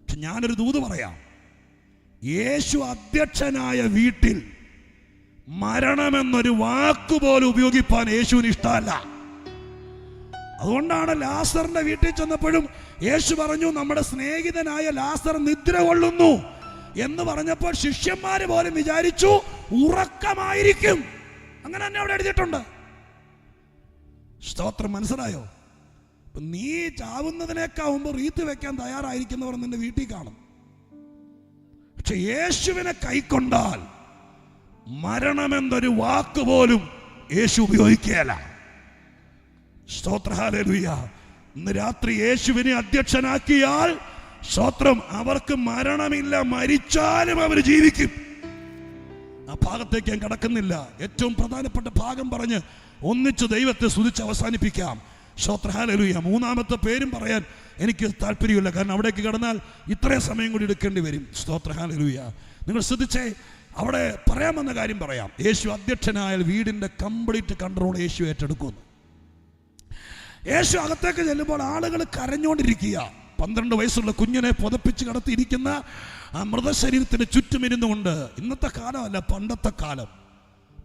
പക്ഷെ ഞാനൊരു ദൂത് പറയാം. യേശു അധ്യക്ഷനായ വീട്ടിൽ മരണമെന്നൊരു വാക്കുപോലും ഉപയോഗിപ്പാൻ യേശുവിന് ഇഷ്ടമല്ല. അതുകൊണ്ടാണ് ലാസറിന്റെ വീട്ടിൽ ചെന്നപ്പോഴും യേശു പറഞ്ഞു, നമ്മുടെ സ്നേഹിതനായ ലാസർ നിദ്ര കൊള്ളുന്നു എന്ന് പറഞ്ഞപ്പോൾ ശിഷ്യന്മാര് പോലും വിചാരിച്ചു ഉറക്കമായിരിക്കും. അങ്ങനെ തന്നെ അവിടെ എഴുതിയിട്ടുണ്ട്. സ്തോത്രം. മനസ്സിലായോ? നീ ചാവുന്നതിനേക്കാവുമ്പോൾ റീത്ത് വെക്കാൻ തയ്യാറായിരിക്കുന്നവർ നിന്റെ വീട്ടിൽ കാണും. പക്ഷെ യേശുവിനെ കൈക്കൊണ്ടാൽ മരണമെന്നൊരു വാക്ക് പോലും യേശു ഉപയോഗിക്കുകയല്ല. സ്തോത്ര. ഹല്ലേലൂയ. ഇന്ന് രാത്രി യേശുവിനെ അധ്യക്ഷനാക്കിയാൽ സ്തോത്രം, അവർക്ക് മരണമില്ല, മരിച്ചാലും അവർ ജീവിക്കും. ആ ഭാഗത്തേക്ക് ഞാൻ കടക്കുന്നില്ല. ഏറ്റവും പ്രധാനപ്പെട്ട ഭാഗം പറഞ്ഞ് ഒന്നിച്ച് ദൈവത്തെ സ്തുതിച്ച് അവസാനിപ്പിക്കാം. സ്തോത്ര. ഹല്ലേലൂയ. 3-ാമത്തെ പേരും പറയാൻ എനിക്ക് താല്പര്യമില്ല. കാരണം അവിടേക്ക് കടന്നാൽ ഇത്രയും സമയം കൂടി എടുക്കേണ്ടി വരും. സ്തോത്ര. ഹല്ലേലൂയ. നിങ്ങൾ ശ്രദ്ധിച്ചേ, അവിടെ പറയാമെന്ന കാര്യം പറയാം. യേശു അധ്യക്ഷനായാൽ വീടിൻ്റെ കംപ്ലീറ്റ് കൺട്രോൾ യേശു ഏറ്റെടുക്കുന്നു. യേശു അകത്തേക്ക് ചെല്ലുമ്പോൾ ആളുകൾ കരഞ്ഞുകൊണ്ടിരിക്കുക. 12 വയസ്സുള്ള കുഞ്ഞിനെ പുതപ്പിച്ച് കിടത്തിയിരിക്കുന്ന ആ മൃതശരീരത്തിന് ചുറ്റുമിരുന്നുകൊണ്ട്, ഇന്നത്തെ കാലമല്ല, പണ്ടത്തെ കാലം,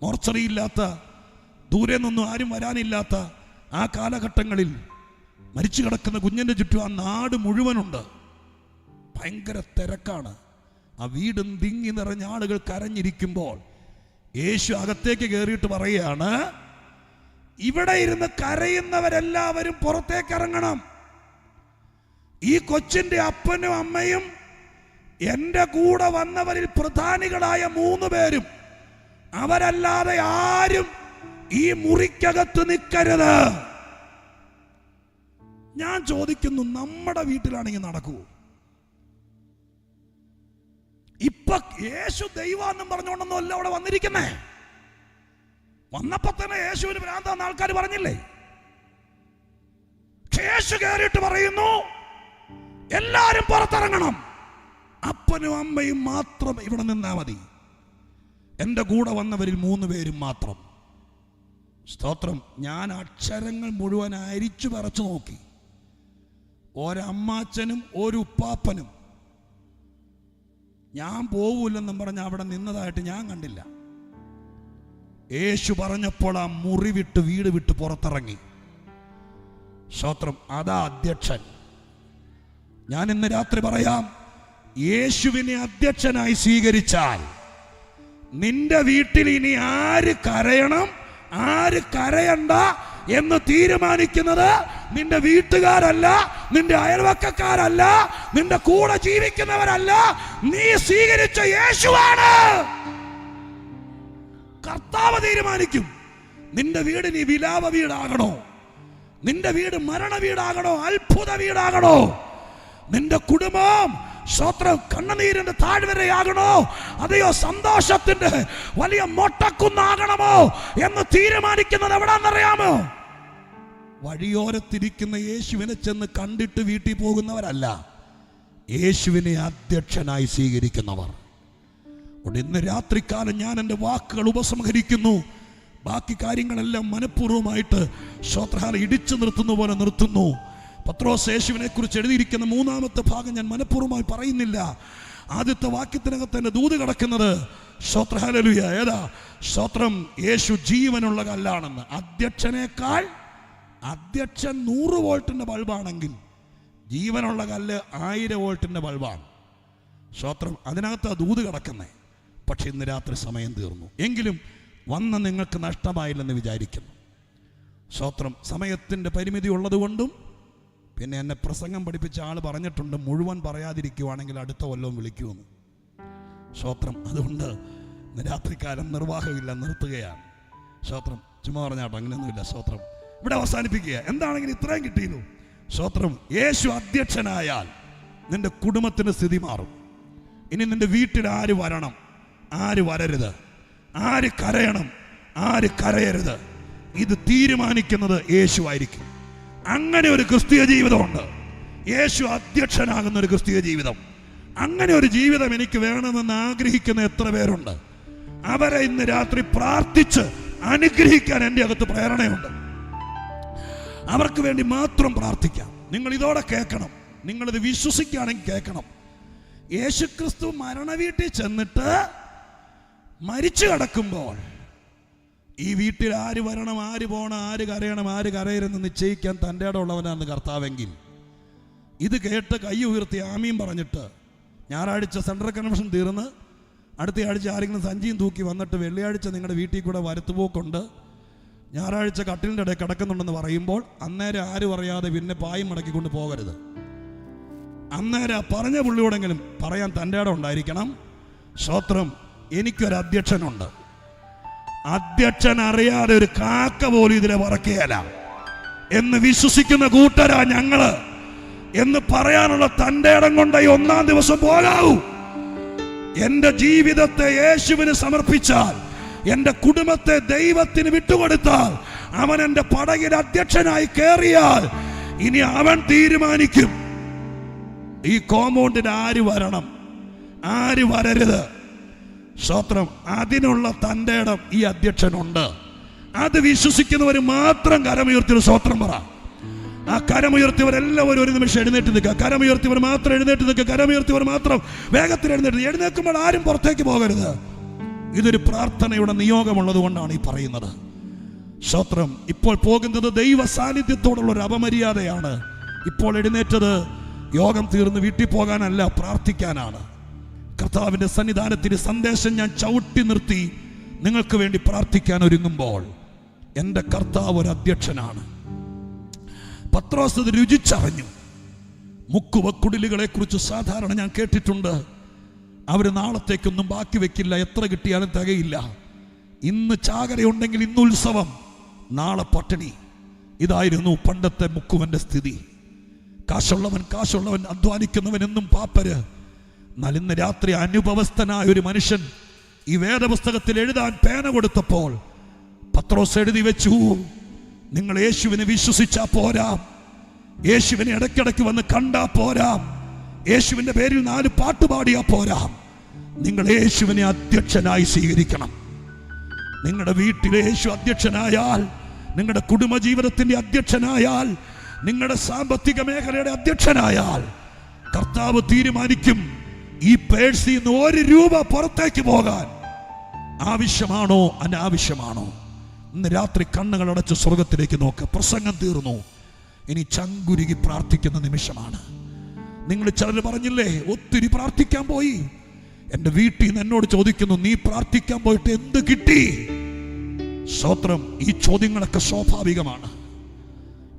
മോർച്ചറിയില്ലാത്ത, ദൂരെ നിന്നും ആരും വരാനില്ലാത്ത ആ കാലഘട്ടങ്ങളിൽ മരിച്ചു കിടക്കുന്ന കുഞ്ഞിൻ്റെ ചുറ്റും ആ നാട് മുഴുവനുണ്ട്. ഭയങ്കര തിരക്കാണ്. ആ വീടും തിങ്ങി നിറഞ്ഞ ആളുകൾ കരഞ്ഞിരിക്കുമ്പോൾ യേശു അകത്തേക്ക് കയറിയിട്ട് പറയുകയാണ്, ഇവിടെ ഇരുന്ന് കരയുന്നവരെല്ലാവരും പുറത്തേക്ക് ഇറങ്ങണം. ഈ കൊച്ചിൻ്റെ അപ്പനും അമ്മയും എൻ്റെ കൂടെ വന്നവരിൽ പ്രധാനികളായ 3 പേരും, അവരല്ലാതെ ആരും ഈ മുറിക്കകത്ത് നിൽക്കരുത്. ഞാൻ ചോദിക്കുന്നു, നമ്മുടെ വീട്ടിലാണെങ്കിൽ നടക്കുമോ? ഇപ്പൊ യേശു ദൈവാന്നും പറഞ്ഞുകൊണ്ടൊന്നും അല്ല അവിടെ വന്നിരിക്കുന്നേ. വന്നപ്പോ തന്നെ യേശുവിന് ഭ്രാന്താന്ന് ആൾക്കാർ പറഞ്ഞില്ലേ? യേശു കയറിയിട്ട് പറയുന്നു, എല്ലാരും പുറത്തിറങ്ങണം, അപ്പനും അമ്മയും മാത്രം ഇവിടെ നിന്നാ മതി. എൻ്റെ കൂടെ വന്നവരിൽ 3 പേരും മാത്രം. സ്തോത്രം. ഞാൻ അക്ഷരങ്ങൾ മുഴുവൻ അരിച്ചു പറിച്ചു നോക്കി. ഒരമ്മാച്ചനും ഒരു ഉപ്പാപ്പനും ഞാൻ പോവൂലെന്നും പറഞ്ഞ് അവിടെ നിന്നതായിട്ട് ഞാൻ കണ്ടില്ല. യേശു പറഞ്ഞപ്പോൾ ആ മുറി വിട്ട് വീട് വിട്ട് പുറത്തിറങ്ങി. സ്തോത്രം. അതാ അധ്യക്ഷൻ. ഞാൻ ഇന്ന് രാത്രി പറയാം, യേശുവിനെ അധ്യക്ഷനായി സ്വീകരിച്ചാൽ നിന്റെ വീട്ടിൽ ഇനി ആര് കരയണം, ആര് കരയണ്ട എന്ന് തീരുമാനിക്കുന്നത് നിന്റെ വീട്ടുകാരല്ല, നിന്റെ അയൽവക്കക്കാരല്ല, നിന്റെ കൂടെ ജീവിക്കുന്നവരല്ല, നീ സ്വീകരിച്ച യേശുവാണ്. കർത്താവ് തീരുമാനിക്കും നിന്റെ വീട് നീ വിലാപ വീടാകണോ, നിന്റെ വീട് മരണ വീടാകണോ, അത്ഭുത വീടാകണോ, നിന്റെ കുടുംബം സ്വത്രം കണ്ണുനീരിന്റെ താഴ്വരയാകണോ, അതെയോ സന്തോഷത്തിന്റെ വലിയ മൊട്ടക്കുന്നാകണമോ എന്ന് തീരുമാനിക്കുന്നത് എവിടാന്നറിയാമോ? വഴിയോരത്തിരിക്കുന്ന യേശുവിനെ ചെന്ന് കണ്ടിട്ട് വീട്ടിൽ പോകുന്നവരല്ല, യേശുവിനെ അധ്യക്ഷനായി സ്വീകരിക്കുന്നവർ. ഇന്ന് രാത്രികാലം ഞാൻ എൻ്റെ വാക്കുകൾ ഉപസംഹരിക്കുന്നു. ബാക്കി കാര്യങ്ങളെല്ലാം മനഃപൂർവ്വമായിട്ട് ശ്രോത്രഹാല ഇടിച്ചു നിർത്തുന്ന പോലെ നിർത്തുന്നു. പത്രോസ് യേശുവിനെ കുറിച്ച് എഴുതിയിരിക്കുന്ന 3-ാമത്തെ ഭാഗം ഞാൻ മനഃപൂർവ്വമായി പറയുന്നില്ല. ആദ്യത്തെ വാക്യത്തിനകത്ത് തന്നെ ദൂത് കിടക്കുന്നത് ശ്രോത്രഹാലലുയ ഏതാ? ശ്രോത്രം യേശു ജീവനുള്ള കല്ലാണെന്ന്. അധ്യക്ഷൻ 100 വോൾട്ടിന്റെ ബൾബാണെങ്കിൽ ജീവനുള്ള കല്ല് 1000 വോൾട്ടിന്റെ ബൾബാണ്. ശ്രോത്രം അതിനകത്ത് ആ ദൂത് കിടക്കുന്നേ. പക്ഷെ ഇന്ന് രാത്രി സമയം തീർന്നു. എങ്കിലും വന്ന നിങ്ങൾക്ക് നഷ്ടമായില്ലെന്ന് വിചാരിക്കുന്നു. ശ്രോത്രം സമയത്തിൻ്റെ പരിമിതി ഉള്ളതുകൊണ്ടും പിന്നെ എന്നെ പ്രസംഗം പഠിപ്പിച്ച ആൾ പറഞ്ഞിട്ടുണ്ട്, മുഴുവൻ പറയാതിരിക്കുവാണെങ്കിൽ അടുത്ത കൊല്ലവും വിളിക്കുമെന്ന്. ശ്രോത്രം അതുകൊണ്ട് ഇന്ന് രാത്രികാലം നിർവാഹമില്ല, നിർത്തുകയാണ്. ശ്രോത്രം ചുമ്മാ പറഞ്ഞാട്ടോ, അങ്ങനെയൊന്നുമില്ല. ശ്രോത്രം ഇവിടെ അവസാനിപ്പിക്കുക. എന്താണെങ്കിലും ഇത്രയും കിട്ടിയിരുന്നു. ശ്രോത്രം യേശു അധ്യക്ഷനായാൽ നിന്റെ കുടുംബത്തിൻ്റെ സ്ഥിതി മാറും. ഇനി നിന്റെ വീട്ടിൽ ആര് വരണം, ആര് വരരുത്, ആര് കരയണം, ആര് കരയരുത്, ഇത് തീരുമാനിക്കുന്നത് യേശു ആയിരിക്കും. അങ്ങനെ ഒരു ക്രിസ്തീയ ജീവിതമുണ്ട്. യേശു അധ്യക്ഷനാകുന്ന ഒരു ക്രിസ്തീയ ജീവിതം. അങ്ങനെ ഒരു ജീവിതം എനിക്ക് വേണമെന്ന് ആഗ്രഹിക്കുന്ന എത്ര പേരുണ്ട്? അവരെ ഇന്ന് രാത്രി പ്രാർത്ഥിച്ച് അനുഗ്രഹിക്കാൻ എൻ്റെ അകത്ത് പ്രേരണയുണ്ട്. അവർക്ക് വേണ്ടി മാത്രം പ്രാർത്ഥിക്കാം. നിങ്ങൾ ഇതോടെ കേൾക്കണം, നിങ്ങളിത് വിശ്വസിക്കുകയാണെങ്കിൽ കേൾക്കണം. യേശുക്രിസ്തു മരണവീട്ടിൽ ചെന്നിട്ട് മരിച്ചു കിടക്കുമ്പോൾ ഈ വീട്ടിൽ ആര് വരണം, ആര് പോകണം, ആര് കരയണം, ആര് കരയരുതെന്ന് നിശ്ചയിക്കാൻ തൻ്റെ ഇടമുള്ളവനാണ് കർത്താവെങ്കിൽ, ഇത് കേട്ട് കൈ ഉയർത്തി ആമീൻ പറഞ്ഞിട്ട് ഞായറാഴ്ച സെൻട്രൽ കൺവെൻഷൻ തീർന്ന് അടുത്ത ആഴ്ച ആരെങ്കിലും സഞ്ചിയും തൂക്കി വന്നിട്ട് വെള്ളിയാഴ്ച നിങ്ങളുടെ വീട്ടിൽ കൂടെ വരുത്തുപോക്കുണ്ട്, ഞായറാഴ്ച കട്ടിലിൻ്റെ ഇടയിൽ കിടക്കുന്നുണ്ടെന്ന് പറയുമ്പോൾ അന്നേരം ആരും അറിയാതെ പിന്നെ പായും മടക്കിക്കൊണ്ട് പോകരുത്. അന്നേരം പറഞ്ഞ പുള്ളിയോടെങ്കിലും പറയാൻ തൻ്റെ ഇടം ഉണ്ടായിരിക്കണം. ശ്രോത്രം എനിക്കൊരു അധ്യക്ഷനുണ്ട്, അധ്യക്ഷൻ അറിയാതെ ഒരു കാക്ക പോലും ഇതിലെ പറക്കുകയല്ല എന്ന് വിശ്വസിക്കുന്ന കൂട്ടരാ ഞങ്ങള് എന്ന് പറയാനുള്ള തൻ്റെ ഇടം കൊണ്ട് ഈ 1-ാം ദിവസം പോകാവൂ. എന്റെ ജീവിതത്തെ യേശുവിന് സമർപ്പിച്ചാൽ, എന്റെ കുടുംബത്തെ ദൈവത്തിന് വിട്ടുകൊടുത്താൽ, അവൻ എന്റെ പടകിൽ അധ്യക്ഷനായി കയറിയാൽ ഇനി അവൻ തീരുമാനിക്കും ഈ കോമ്പൗണ്ടിൽ ആര് വരണം, ആര് വരരുത്. സ്തോത്രം. അതിനുള്ള തൻ്റെ ഇടം ഈ അധ്യക്ഷനുണ്ട്. അത് വിശ്വസിക്കുന്നവർ മാത്രം കരമുയർത്തിയൊരു സ്തോത്രം പറ. ആ കരമുയർത്തിയവരെല്ലാവരും ഒരു നിമിഷം എഴുന്നേറ്റ് നിൽക്കുക. കരമുയർത്തിയവർ മാത്രം എഴുന്നേറ്റ് നിൽക്കുക. കരമുയർത്തിയവർ മാത്രം വേഗത്തിൽ എഴുന്നേൽക്കുമ്പോൾ ആരും പുറത്തേക്ക് പോകരുത്. ഇതൊരു പ്രാർത്ഥനയുടെ നിയോഗമുള്ളത് കൊണ്ടാണ് ഈ പറയുന്നത്. സ്തോത്രം. ഇപ്പോൾ പോകുന്നത് ദൈവ സാന്നിധ്യത്തോടുള്ള ഒരു അപമര്യാദയാണ്. ഇപ്പോൾ എഴുന്നേറ്റത് യോഗം തീർന്ന് വീട്ടിൽ പോകാനല്ല, പ്രാർത്ഥിക്കാനാണ്. കർത്താവിന്റെ സന്നിധാനത്തിന് സന്ദേശം ഞാൻ ചവിട്ടി നിർത്തി നിങ്ങൾക്ക് വേണ്ടി പ്രാർത്ഥിക്കാൻ ഒരുങ്ങുമ്പോൾ എൻ്റെ കർത്താവ് ഒരു അധ്യക്ഷനാണ്. പത്രോസ് ഇത് രുചിച്ചറിഞ്ഞു. മുക്കുവക്കുടിലുകളെ കുറിച്ച് സാധാരണ ഞാൻ കേട്ടിട്ടുണ്ട്. അവർ നാളത്തേക്കൊന്നും ബാക്കി വെക്കില്ല, എത്ര കിട്ടിയാലും തികയില്ല. ഇന്ന് ചാകരയുണ്ടെങ്കിൽ ഇന്ന് ഉത്സവം, നാളെ പട്ടിണി. ഇതായിരുന്നു പണ്ടത്തെ മുക്കുവന്റെ സ്ഥിതി. കാശുള്ളവൻ അധ്വാനിക്കുന്നവൻ എന്നും പാപ്പര്. എന്നാൽ ഇന്ന് രാത്രി അനുഭവസ്ഥനായ ഒരു മനുഷ്യൻ ഈ വേദപുസ്തകത്തിൽ എഴുതാൻ പേന കൊടുത്തപ്പോൾ പത്രോസ് എഴുതി വെച്ചു, നിങ്ങൾ യേശുവിനെ വിശ്വസിച്ചാ പോരാ, യേശുവിനെ ഇടയ്ക്കിടയ്ക്ക് വന്ന് കണ്ടാ പോരാ, യേശുവിന്റെ പേരിൽ 4 പാട്ട് പാടിയാ പോരാ, നിങ്ങൾ യേശുവിനെ അധ്യക്ഷനായി സ്വീകരിക്കണം. നിങ്ങളുടെ വീട്ടിലെ യേശു അധ്യക്ഷനായാൽ, നിങ്ങളുടെ കുടുംബജീവിതത്തിന്റെ അധ്യക്ഷനായാൽ, നിങ്ങളുടെ സാമ്പത്തിക മേഖലയുടെ അധ്യക്ഷനായാൽ, കർത്താവ് തീരുമാനിക്കും ഈ പേഴ്സിൽ നിന്ന് 1 രൂപ പുറത്തേക്ക് പോകാൻ ആവശ്യമാണോ അനാവശ്യമാണോ. ഇന്ന് രാത്രി കണ്ണുകൾ അടച്ച് സ്വർഗത്തിലേക്ക് നോക്ക്. പ്രസംഗം തീർന്നു, ഇനി ചങ്കുരുകി പ്രാർത്ഥിക്കുന്ന നിമിഷമാണ്. നിങ്ങൾ ചിലർ പറഞ്ഞില്ലേ, ഒത്തിരി പ്രാർത്ഥിക്കാൻ പോയി. എൻ്റെ വീട്ടിൽ നിന്ന് എന്നോട് ചോദിക്കുന്നു, നീ പ്രാർത്ഥിക്കാൻ പോയിട്ട് എന്ത് കിട്ടി? സ്തോത്രം. ഈ ചോദ്യങ്ങളൊക്കെ സ്വാഭാവികമാണ്.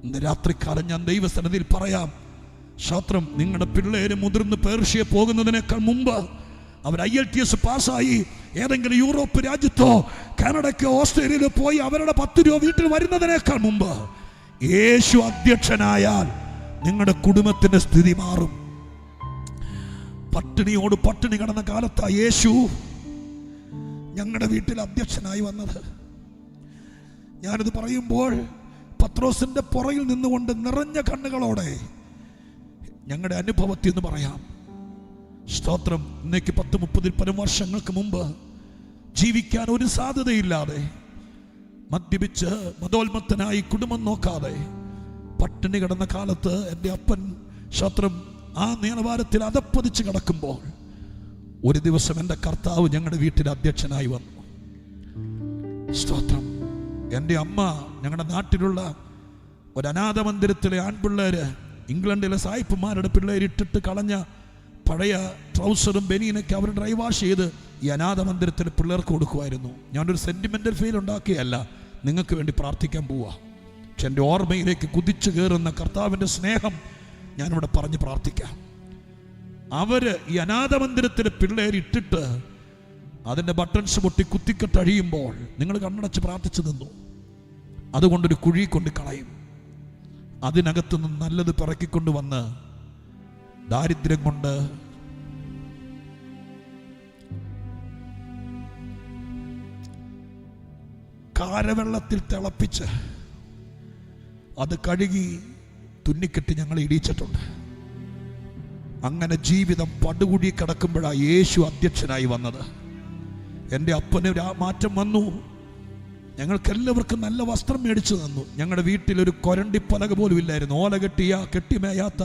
ഇന്ന് രാത്രികാലം ഞാൻ ദൈവസന്നിധിയിൽ പറയാം, സ്തോത്രം, നിങ്ങളുടെ പിള്ളേര് മുതിർന്ന് പേർഷ്യ പോകുന്നതിനേക്കാൾ മുമ്പ് അവർ IELTS പാസ്സായി ഏതെങ്കിലും യൂറോപ്പ് രാജ്യത്തോ കാനഡയ്ക്കോ ഓസ്ട്രേലിയയിലോ പോയി അവരുടെ 10 രൂപ വീട്ടിൽ വരുന്നതിനേക്കാൾ മുമ്പ് യേശു അധ്യക്ഷനായാൽ നിങ്ങളുടെ കുടുംബത്തിന്റെ സ്ഥിതി മാറും. പട്ടിണിയോട് പട്ടിണി കിടന്ന കാലത്താ യേശു ഞങ്ങളുടെ വീട്ടിൽ അധ്യക്ഷനായി വന്നത്. ഞാനിത് പറയുമ്പോൾ പത്രോസിന്റെ പുറകിൽ നിന്നുകൊണ്ട് നിറഞ്ഞ കണ്ണുകളോടെ ഞങ്ങളുടെ അനുഭവത്തിൽ എന്ന് പറയാം. സ്തോത്രം. ഇന്നേക്ക് 10-30 വർഷങ്ങൾക്ക് മുമ്പ് ജീവിക്കാൻ ഒരു സാധ്യതയില്ലാതെ മദ്യപിച്ച് മതോന്മത്തനായി കുടുംബം നോക്കാതെ പട്ടിണി കിടന്ന കാലത്ത് എൻ്റെ അപ്പൻ സ്തോത്രം ആ നിലവാരത്തിൽ അതപ്പതിച്ച് കിടക്കുമ്പോൾ ഒരു ദിവസം എൻ്റെ കർത്താവ് ഞങ്ങളുടെ വീട്ടിൽ അധ്യക്ഷനായി വന്നു. സ്തോത്രം. എൻ്റെ അമ്മ ഞങ്ങളുടെ നാട്ടിലുള്ള ഒരു അനാഥ മന്ദിരത്തിലെ ആൺപിള്ളേര്, ഇംഗ്ലണ്ടിലെ സായിപ്പുമാരുടെ പിള്ളേരിട്ടിട്ട് കളഞ്ഞ പഴയ ട്രൗസറും ബനിയനൊക്കെ അവർ ഡ്രൈ വാഷ് ചെയ്ത് ഈ അനാഥ മന്ദിരത്തിലെ പിള്ളേർക്ക് കൊടുക്കുമായിരുന്നു. ഞാനൊരു സെന്റിമെന്റൽ ഫീൽ ഉണ്ടാക്കിയല്ല, നിങ്ങൾക്ക് വേണ്ടി പ്രാർത്ഥിക്കാൻ പോവാ. പക്ഷെ എൻ്റെ ഓർമ്മയിലേക്ക് കുതിച്ചു കയറുന്ന കർത്താവിൻ്റെ സ്നേഹം ഞാനിവിടെ പറഞ്ഞ് പ്രാർത്ഥിക്കാം. അവര് ഈ അനാഥ മന്ദിരത്തിലെ പിള്ളേരിട്ടിട്ട് അതിൻ്റെ ബട്ടൺസ് പൊട്ടി കുത്തിക്കെട്ടഴിയുമ്പോൾ നിങ്ങൾ കണ്ണടച്ച് പ്രാർത്ഥിച്ചു നിന്നു. അതുകൊണ്ടൊരു കുഴി കൊണ്ട് കളയും. അതിനകത്തുനിന്ന് നല്ലത് പിറക്കിക്കൊണ്ട് വന്ന് ദാരിദ്ര്യം കൊണ്ട് കാരവെള്ളത്തിൽ തിളപ്പിച്ച് അത് കഴുകി തുന്നിക്കെട്ടി ഞങ്ങൾ ഇടിച്ചിട്ടുണ്ട്. അങ്ങനെ ജീവിതം പടുകുടി കിടക്കുമ്പോഴാണ് യേശു അധ്യക്ഷനായി വന്നത്. എൻ്റെ അപ്പന് മാറ്റം വന്നു. ഞങ്ങൾക്കെല്ലാവർക്കും നല്ല വസ്ത്രം മേടിച്ചു തന്നു. ഞങ്ങളുടെ വീട്ടിലൊരു കൊരണ്ടിപ്പലക പോലും ഇല്ലായിരുന്നു. ഓല കെട്ടിമേയാത്ത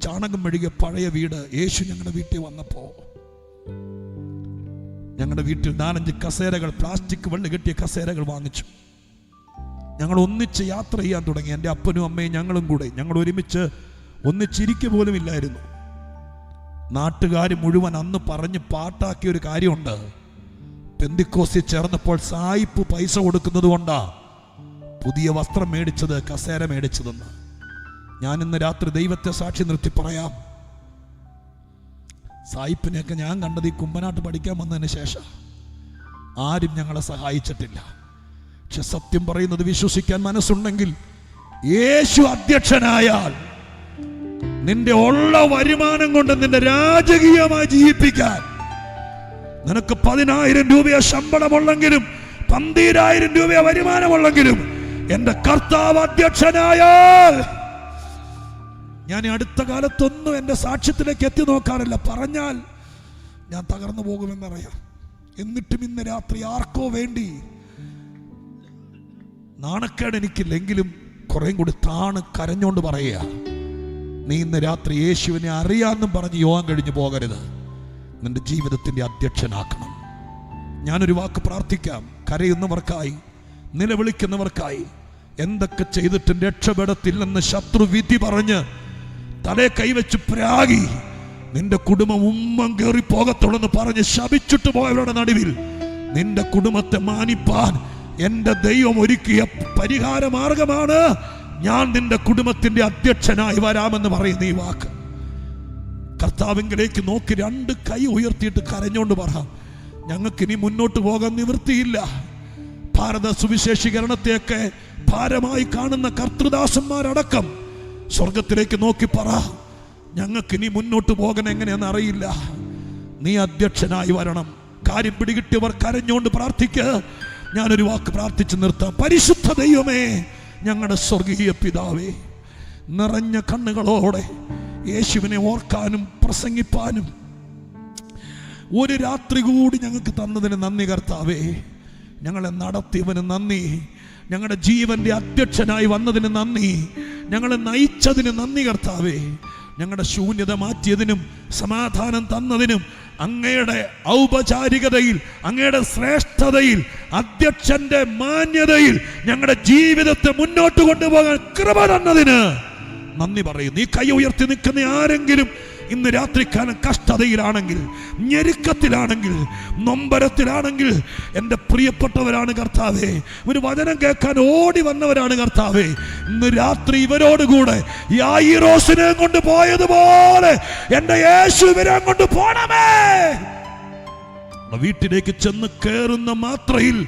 ചാണകം മെഴുകിയ പഴയ വീട് യേശു ഞങ്ങളുടെ വീട്ടിൽ വന്നപ്പോൾ ഞങ്ങളുടെ വീട്ടിൽ 4-5 കസേരകൾ, പ്ലാസ്റ്റിക് വെള്ളി കെട്ടിയ കസേരകൾ വാങ്ങിച്ചു. ഞങ്ങൾ ഒന്നിച്ച് യാത്ര ചെയ്യാൻ തുടങ്ങി. എൻ്റെ അപ്പനും അമ്മയും ഞങ്ങളും കൂടെ ഞങ്ങൾ ഒരുമിച്ച് ഒന്നിച്ചിരിക്കുക പോലും ഇല്ലായിരുന്നു. നാട്ടുകാർ മുഴുവൻ അന്ന് പറഞ്ഞ് പാട്ടാക്കിയ ഒരു കാര്യമുണ്ട്. പെന്തിക്കോസിൽ ചേർന്നപ്പോൾ സായിപ്പ് പൈസ കൊടുക്കുന്നത് കൊണ്ടാ പുതിയ വസ്ത്രം മേടിച്ചത്, കസേര മേടിച്ചതെന്ന്. ഞാൻ ഇന്ന് രാത്രി ദൈവത്തെ സാക്ഷി നിർത്തി പറയാം, സായിപ്പിനെയൊക്കെ ഞാൻ കണ്ടത് ഈ കുമ്പനാട്ട് പഠിക്കാൻ വന്നതിന് ശേഷം ആരും ഞങ്ങളെ സഹായിച്ചിട്ടില്ല. പക്ഷെ സത്യം പറയുന്നത് വിശ്വസിക്കാൻ മനസ്സുണ്ടെങ്കിൽ യേശു അധ്യക്ഷനായാൽ നിന്റെ ഉള്ള വരുമാനം കൊണ്ട് നിന്റെ രാജകീയമായി ജീവിപ്പിക്കാൻ നിനക്ക് 10,000 രൂപയോ ശമ്പളമുള്ളെങ്കിലും 12,000 രൂപയോ വരുമാനമുള്ളെങ്കിലും എന്റെ കർത്താവ് അധ്യക്ഷനായാൽ, ഞാൻ അടുത്ത കാലത്തൊന്നും എന്റെ സാക്ഷ്യത്തിലേക്ക് എത്തി നോക്കാറില്ല, പറഞ്ഞാൽ ഞാൻ തകർന്നു പോകുമെന്നറിയാം. എന്നിട്ടും ഇന്ന് രാത്രി ആർക്കോ വേണ്ടി നാണക്കേട് എനിക്കില്ലെങ്കിലും കുറേം കൂടി കരഞ്ഞോണ്ട് പറയുക, നീ ഇന്ന് രാത്രി യേശുവിനെ അറിയാമെന്നും പറഞ്ഞ് യോഗം കഴിഞ്ഞു പോകരുത്. നിന്റെ ജീവിതത്തിന്റെ അധ്യക്ഷനാക്കണം. ഞാനൊരു വാക്ക് പ്രാർത്ഥിക്കാം. കരയുന്നവർക്കായി, നിലവിളിക്കുന്നവർക്കായി, എന്തൊക്കെ ചെയ്തിട്ടും രക്ഷപ്പെടത്തില്ലെന്ന് ശത്രു വിധി പറഞ്ഞ് തലേ കൈവച്ച് പ്രാഗി നിന്റെ കുടുംബം ഉമ്മം കയറി പോകത്തുള്ളെന്ന് പറഞ്ഞ് ശപിച്ചിട്ട് പോയവരുടെ നടുവിൽ നിന്റെ കുടുംബത്തെ മാനിപ്പാൻ എന്റെ ദൈവം ഒരുക്കിയ പരിഹാര മാർഗമാണ് ഞാൻ നിന്റെ കുടുംബത്തിന്റെ അധ്യക്ഷനായി വരാമെന്ന് പറയുന്ന ഈ വാക്ക്. കർത്താവിങ്കിലേക്ക് നോക്കി 2 കൈ ഉയർത്തിയിട്ട് കരഞ്ഞോണ്ട് പറ, ഞങ്ങൾക്കിനി മുന്നോട്ട് പോകാൻ നിവൃത്തിയില്ല. ഭാരത സുവിശേഷീകരണത്തെയൊക്കെ ഭാരമായി കാണുന്ന കർത്തൃദാസന്മാരടക്കം സ്വർഗത്തിലേക്ക് നോക്കി പറ, ഞങ്ങൾക്കിനി മുന്നോട്ട് പോകാൻ എങ്ങനെയെന്ന് അറിയില്ല, നീ അധ്യക്ഷനായി വരണം. കാര്യം പിടികിട്ടിയവർ കരഞ്ഞോണ്ട് പ്രാർത്ഥിക്കുക. ഞാനൊരു വാക്ക് പ്രാർത്ഥിച്ച് നിർത്താം. പരിശുദ്ധ ദൈവമേ, ഞങ്ങളുടെ സ്വർഗീയ പിതാവേ, നിറഞ്ഞ കണ്ണുകളോടെ യേശുവിനെ ഓർക്കാനും പ്രസംഗിപ്പാനും ഒരു രാത്രി കൂടി ഞങ്ങൾക്ക് തന്നതിന് നന്ദി കർത്താവേ. ഞങ്ങളെ നടത്തിയവന് നന്ദി, ഞങ്ങളുടെ ജീവന്റെ അധ്യക്ഷനായി വന്നതിന് നന്ദി, ഞങ്ങളെ നയിച്ചതിന് നന്ദി കർത്താവേ. ഞങ്ങളുടെ ശൂന്യത മാറ്റിയതിനും സമാധാനം തന്നതിനും അങ്ങയുടെ ഔപചാരികതയിൽ, അങ്ങയുടെ ശ്രേഷ്ഠതയിൽ, അധ്യക്ഷന്റെ മാന്യതയിൽ ഞങ്ങളുടെ ജീവിതത്തെ മുന്നോട്ട് കൊണ്ടുപോകാൻ കൃപ തന്നതിന് നന്ദി പറയുന്നു. ഈ കൈ ഉയർത്തി നിൽക്കുന്ന ആരെങ്കിലും ഇന്ന് രാത്രിക്കാലം കഷ്ടതയിലാണെങ്കിൽ, ഞെരുക്കത്തിലാണെങ്കിൽ, നൊമ്പരത്തിലാണെങ്കിൽ എൻ്റെ പ്രിയപ്പെട്ടവരാണ് കർത്താവേ, ഒരു വചനം കേൾക്കാൻ ഓടി വന്നവരാണ് കർത്താവേ, ഇന്ന് രാത്രി ഇവരോടുകൂടെ യായിറോസിനെ കൊണ്ട് പോയതുപോലെ എൻ്റെ യേശു ഇവരെ കൊണ്ട് പോണമേ. വീട്ടിലേക്ക് ചെന്ന് കയറുന്ന മാത്രയിൽ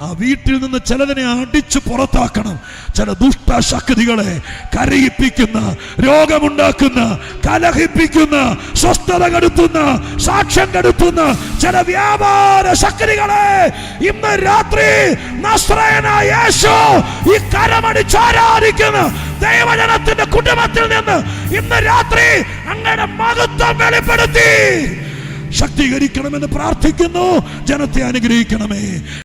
ആ വീട്ടിൽ നിന്ന് ചിലതിനെ അടിച്ചു പുറത്താക്കണം. ചില ദുഷ്ടശക്തികളെ, കരയിപ്പിക്കുന്ന, രോഗമുണ്ടാക്കുന്ന, കലഹിപ്പിക്കുന്ന, സ്വസ്ഥത കെടുത്തുന്ന, സാക്ഷ്യം കെടുത്തുന്ന ചില വ്യാപാര ശക്തികളെ ഇന്ന് രാത്രി നസ്രയനായ യേശു ഈ കരമടിച്ചാരാധിക്കുന്ന ദൈവജനത്തിന്റെ കുടുംബത്തിൽ നിന്ന് ഇന്ന് രാത്രി അങ്ങയുടെ മഹത്വം വെളിപ്പെടുത്തി ശക്തീകരിക്കണമെന്ന് പ്രാർത്ഥിക്കുന്നു. ജനത്തെ അനുഗ്രഹിക്കണമേ.